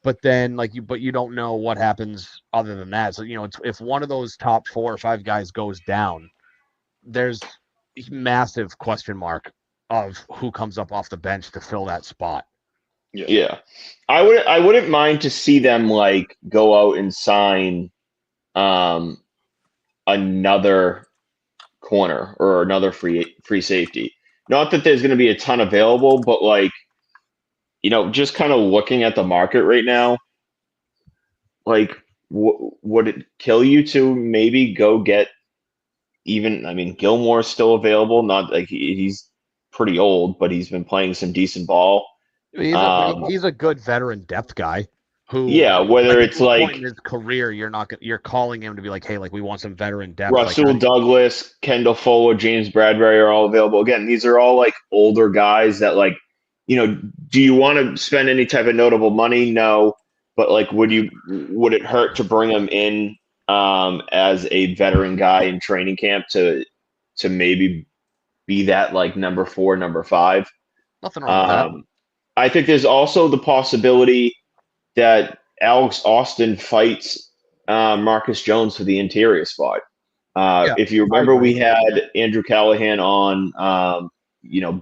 But then you don't know what happens other than that. So, if one of those top 4 or 5 guys goes down, there's a massive question mark of who comes up off the bench to fill that spot. Yeah. I wouldn't mind to see them like go out and sign another corner or another free safety. Not that there's going to be a ton available, but like, just kind of looking at the market right now, like, would it kill you to maybe go get Gilmore's still available. Not like he's pretty old, but he's been playing some decent ball. He's a good veteran depth guy. Whether it's like in his career, you're calling him to be like, hey, like we want some veteran depth. Russell Douglas, Kendall Fuller, James Bradbury are all available. Again, these are all like older guys that like, do you want to spend any type of notable money? No, but like, would it hurt to bring them in as a veteran guy in training camp to maybe be that like number 4, number 5? Nothing wrong with that. I think there's also the possibility that Alex Austin fights Marcus Jones for the interior spot. If you remember, we had Andrew Callahan on,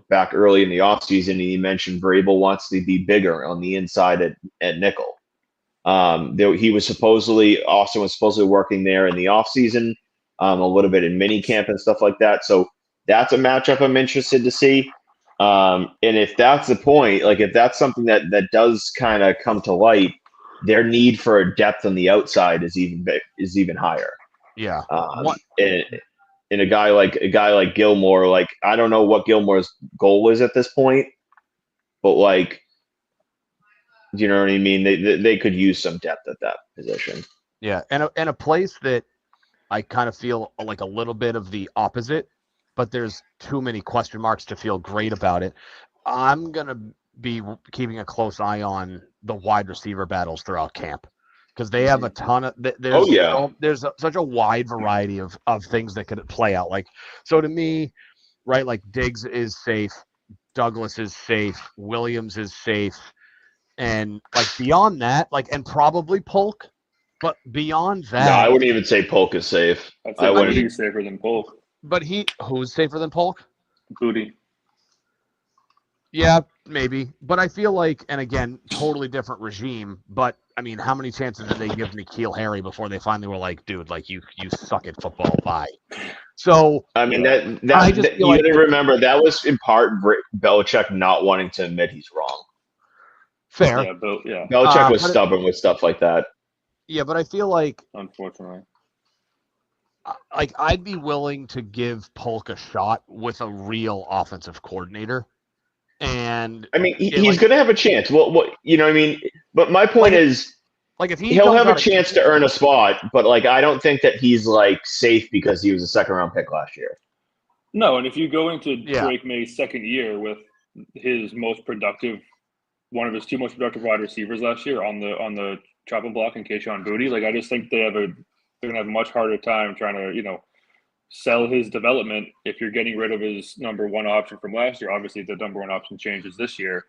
back early in the offseason, and he mentioned Vrabel wants to be bigger on the inside at nickel. Austin was supposedly working there in the offseason, a little bit in mini camp and stuff like that. So that's a matchup I'm interested to see. And if that's the point, like if that's something that does kind of come to light, their need for a depth on the outside is even higher. Yeah. And a guy like Gilmore, like I don't know what Gilmore's goal is at this point, but like, you know what I mean? They could use some depth at that position. Yeah, and a place that I kind of feel like a little bit of the opposite, but there's too many question marks to feel great about it. I'm gonna be keeping a close eye on the wide receiver battles throughout camp because they have a ton of. There's such a wide variety of things that could play out. Like, so to me, right, like Diggs is safe, Douglas is safe, Williams is safe, and like beyond that, like and probably Polk. But beyond that, No, I wouldn't even say Polk is safe. I'd say Booty's safer than Polk. But who's safer than Polk? Booty. Yeah, maybe. But I feel like, and again, totally different regime. But I mean, how many chances did they give N'Keal Harry before they finally were like, dude, like you suck at football, bye. So I mean you got to remember that was in part Belichick not wanting to admit he's wrong. Fair. Yeah. Belichick was stubborn with stuff like that. Yeah, but I feel like, unfortunately, like I'd be willing to give Polk a shot with a real offensive coordinator. And I mean, he's going to have a chance. Well, you know what I mean? But my point is, like if he'll have a chance to earn a spot, but like I don't think that he's like safe because he was a second-round pick last year. No, and if you go into Drake May's second year with one of his two most productive wide receivers last year on the chopping block and Kayshon Boutte, like I just think they're going to have a much harder time trying to, sell his development if you're getting rid of his number one option from last year. Obviously, the number one option changes this year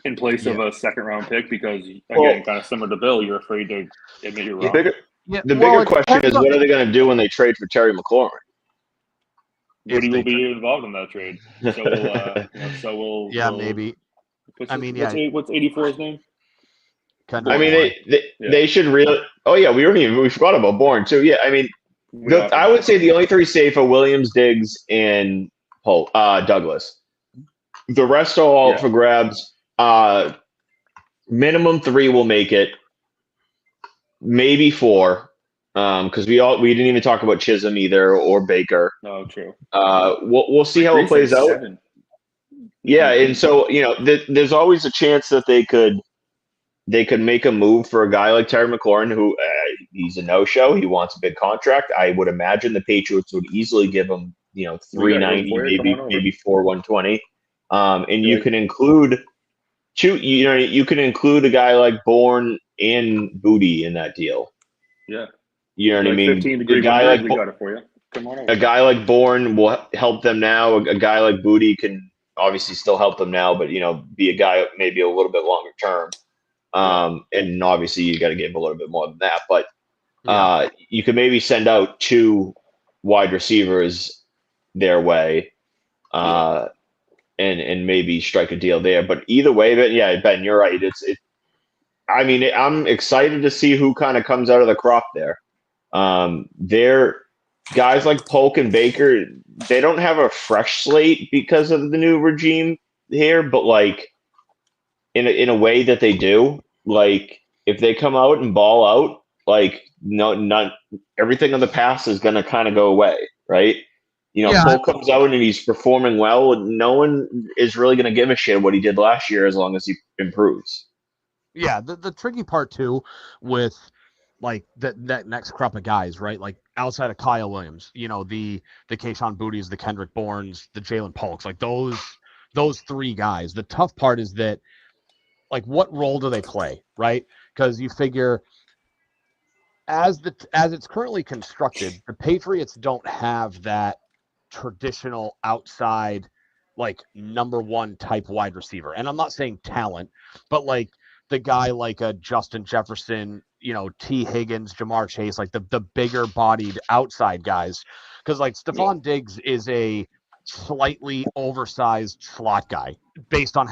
in place of a second-round pick because, again, kind of similar to Bill, you're afraid to admit you're wrong. The bigger question is what are they going to do when they trade for Terry McLaurin? Booty will be involved in that trade. So we'll maybe. What's 84's name? I mean, they should really. Oh yeah, we forgot about Bourne too. Yeah, I mean, I would say the only three safe are Williams, Diggs, and Douglas. The rest are all up for grabs. Minimum 3 will make it. Maybe 4, because we didn't even talk about Chisholm either or Baker. No, true. We'll see how it plays out. 7. Yeah, and so there's always a chance that they could make a move for a guy like Terry McLaurin, who he's a no-show. He wants a big contract. I would imagine the Patriots would easily give him, $390, maybe $420. And you can include you can include a guy like Bourne and Boutte in that deal. Yeah. You know what I mean? A guy like we got it for you. Come on over. A guy like Bourne will help them now. A guy like Boutte can obviously still help them now, but be a guy maybe a little bit longer term. And obviously you got to give a little bit more than that, but you could maybe send out 2 wide receivers their way, and maybe strike a deal there. But either way, Ben, you're right. I'm excited to see who kind of comes out of the crop there. They're guys like Polk and Baker. They don't have a fresh slate because of the new regime here, but like in a way that they do. Like if they come out and ball out, like not everything in the past is going to kind of go away, right? Polk comes out and he's performing well, and no one is really going to give a shit what he did last year as long as he improves. Yeah, the tricky part too with like that next crop of guys, right? Like outside of Kyle Williams, the Kayshon Boutte's, the Kendrick Bournes, the Jalen Polks, like those 3 guys. The tough part is that, like, what role do they play, right? Because you figure as it's currently constructed, the Patriots don't have that traditional outside, like, number 1 type wide receiver. And I'm not saying talent, but like the guy like a Justin Jefferson, T. Higgins, Jamar Chase, like the bigger bodied outside guys. Because like Stephon Diggs is a slightly oversized slot guy based on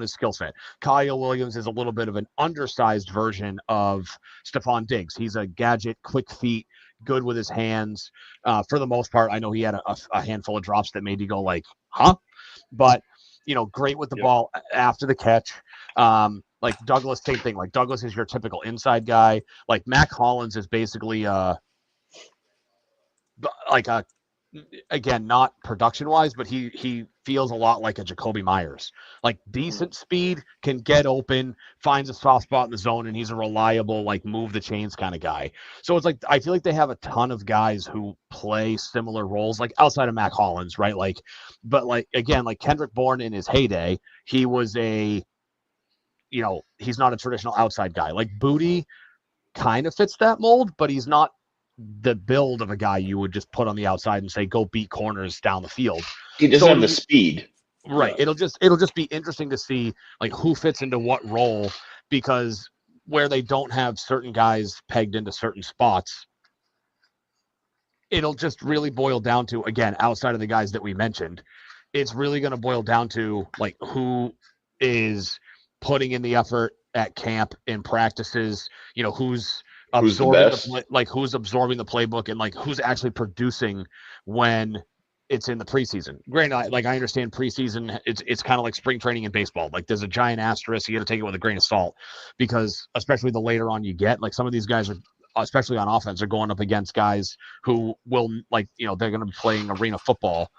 his skill set. Kyle Williams is a little bit of an undersized version of Stephon Diggs. He's a gadget, quick feet, good with his hands. For the most part, I know he had a handful of drops that made you go like, huh? But, great with the ball after the catch. Like Douglas, same thing. Like Douglas is your typical inside guy. Like Mac Hollins is basically like a, again, not production wise, but he feels a lot like a Jacoby Myers. Like decent speed, can get open, finds a soft spot in the zone, and he's a reliable, like move the chains kind of guy. So it's like I feel like they have a ton of guys who play similar roles, like outside of Mac Hollins, right? Like, but like again, like Kendrick Bourne in his heyday, he was a, he's not a traditional outside guy. Like Booty kind of fits that mold, but he's not the build of a guy you would just put on the outside and say go beat corners down the field. He doesn't have the speed. Right. It'll just be interesting to see like who fits into what role, because where they don't have certain guys pegged into certain spots, it'll just really boil down to, again, outside of the guys that we mentioned, it's really going to boil down to like who is putting in the effort at camp in practices, who's absorbing who's absorbing the playbook, and like who's actually producing when it's in the preseason. Granted, I understand preseason, it's kind of like spring training in baseball. Like there's a giant asterisk. You got to take it with a grain of salt, because especially the later on you get, like some of these guys are, especially on offense, are going up against guys who will, like, they're going to be playing arena football,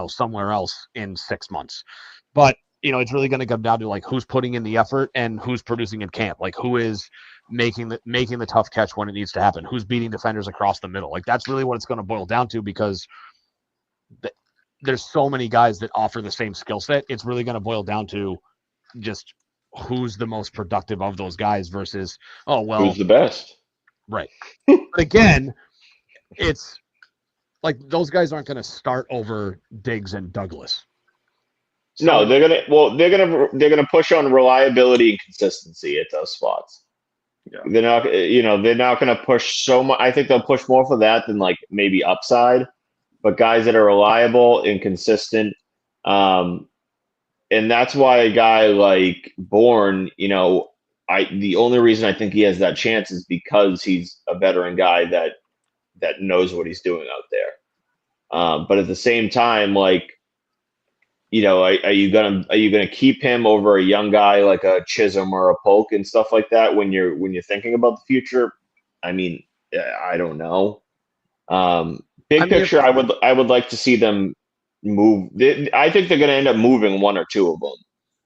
somewhere else in 6 months. But it's really going to come down to like who's putting in the effort and who's producing in camp. Like who is making the tough catch when it needs to happen, who's beating defenders across the middle. Like that's really what it's going to boil down to, because there's so many guys that offer the same skill set. It's really going to boil down to just who's the most productive of those guys versus, who's the best. Right. But again, it's like those guys aren't going to start over Diggs and Douglas. So, no, they're gonna push on reliability and consistency at those spots. Yeah. They're not gonna push so much. I think they'll push more for that than like maybe upside, but guys that are reliable and consistent. And that's why a guy like Bourne, the only reason I think he has that chance is because he's a veteran guy that knows what he's doing out there. But at the same time, like, are you gonna keep him over a young guy like a Chisholm or a Polk and stuff like that when you're thinking about the future? I mean, I don't know. Big picture, I would like to see them move. I think they're gonna end up moving one or two of them.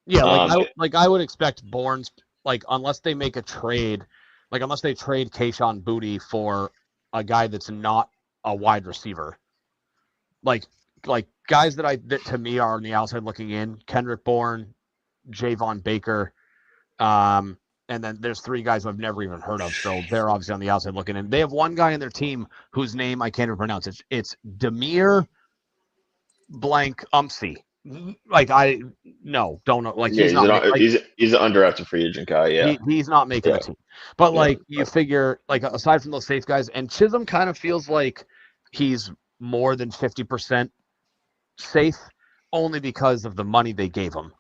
Yeah, I would expect Bourne's, like, unless they make a trade, like unless they trade Kayshon Boutte for a guy that's not a wide receiver, like guys that to me are on the outside looking in: Kendrick Bourne, Javon Baker, and then there's three guys I've never even heard of, so they're obviously on the outside looking in. They have one guy in their team whose name I can't even pronounce. It's Demir blank Umpsey. Like don't know. Like he's an undrafted free agent guy. Yeah, he's not making the team. But like you figure, like aside from those safe guys, and Chisholm kind of feels like he's more than 50% safe, only because of the money they gave him.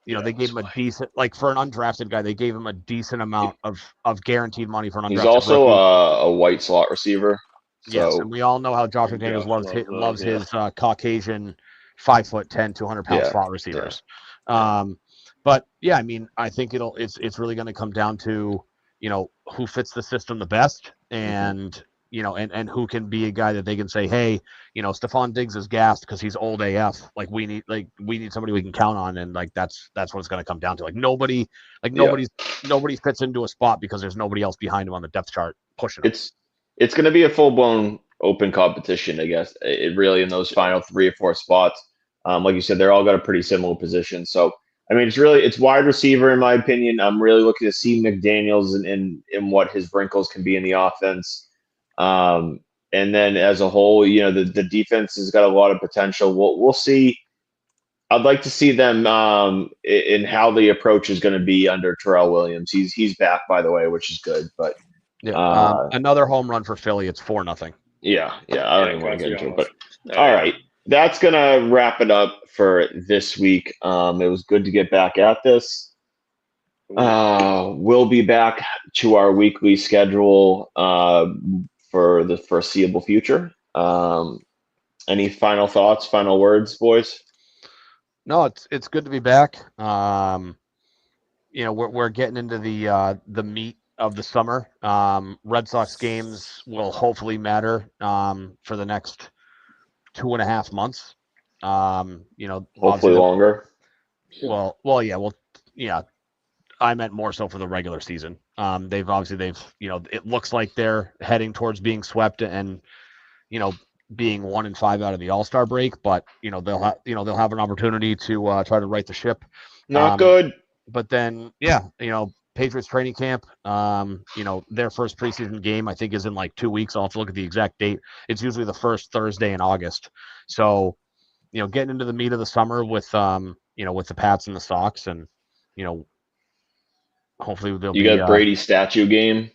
They gave him a decent, like for an undrafted guy, they gave him a decent amount of guaranteed money for an undrafted. He's also a white slot receiver. So. Yes, and we all know how Josh McDaniels loves his Caucasian 5'10", 200-pound slot receivers. Yeah. But yeah, I mean, I think it's really going to come down to who fits the system the best, and and who can be a guy that they can say, hey, Stephon Diggs is gassed because he's old AF. Like we need somebody we can count on, and like that's what it's going to come down to. Like nobody fits into a spot because there's nobody else behind him on the depth chart pushing him. It's going to be a full-blown open competition, I guess. It really, in those final 3 or 4 spots, like you said, they're all got a pretty similar position. So, I mean, it's wide receiver in my opinion. I'm really looking to see McDaniels and what his wrinkles can be in the offense. And then as a whole, the defense has got a lot of potential. We'll see. I'd like to see them in how the approach is going to be under Terrell Williams. He's back, by the way, which is good, but. Yeah, another home run for Philly. It's 4-0. Yeah. I don't even want to get into it, but all right, that's gonna wrap it up for this week. It was good to get back at this. We'll be back to our weekly schedule for the foreseeable future. Any final thoughts, final words, boys? No, it's good to be back. We're getting into the meat of the summer. Red Sox games will hopefully matter for the next 2.5 months. Hopefully longer. Yeah. I meant more so for the regular season. They've it looks like they're heading towards being swept and being 1-5 out of the All-Star break, but they'll have an opportunity to try to right the ship. Not good. But then, Patriots training camp, their first preseason game, I think, is in like 2 weeks. I'll have to look at the exact date. It's usually the first Thursday in August. So, getting into the meat of the summer with the Pats and the Sox, and, hopefully there'll You be got Brady's statue game.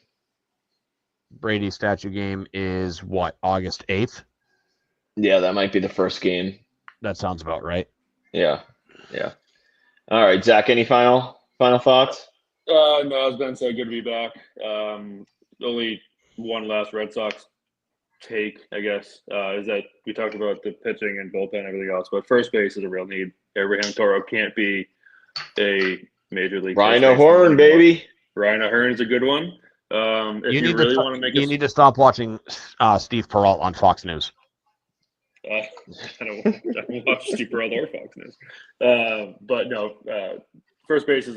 Brady's statue game is what, August 8th? Yeah, that might be the first game. That sounds about right. Yeah. All right, Zach, any final thoughts? No, as Ben said, good to be back. Only one last Red Sox take, I guess, is that we talked about the pitching and bullpen and everything else, but first base is a real need. Abraham Toro can't be a major league. Rhino Horn, baby. Rhino Hearn is a good one. If you really want to make, you need to stop watching Steve Peralt on Fox News. I don't watch Steve Peralt or Fox News, but no, first base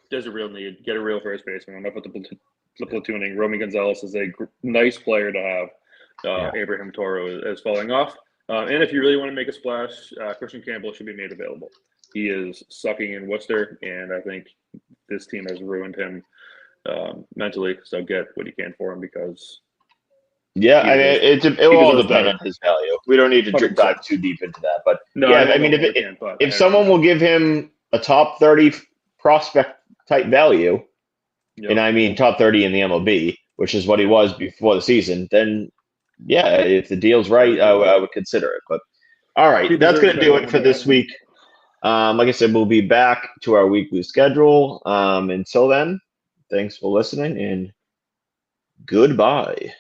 there's a real need. Get a real first baseman. Enough with the platooning. Romy Gonzalez is a nice player to have. Abraham Toro is falling off. And if you really want to make a splash, Christian Campbell should be made available. He is sucking in Worcester, and I think this team has ruined him mentally. So get what you can for him because. Yeah, I mean, it will all depend on his value. We don't need to dive too deep into that, but if someone will give him a top 30 prospect type value, and I mean top 30 in the MLB, which is what he was before the season, then yeah, if the deal's right, I would consider it. But all right, that's going to do it for this week. Like I said, we'll be back to our weekly schedule. Until then, thanks for listening and goodbye.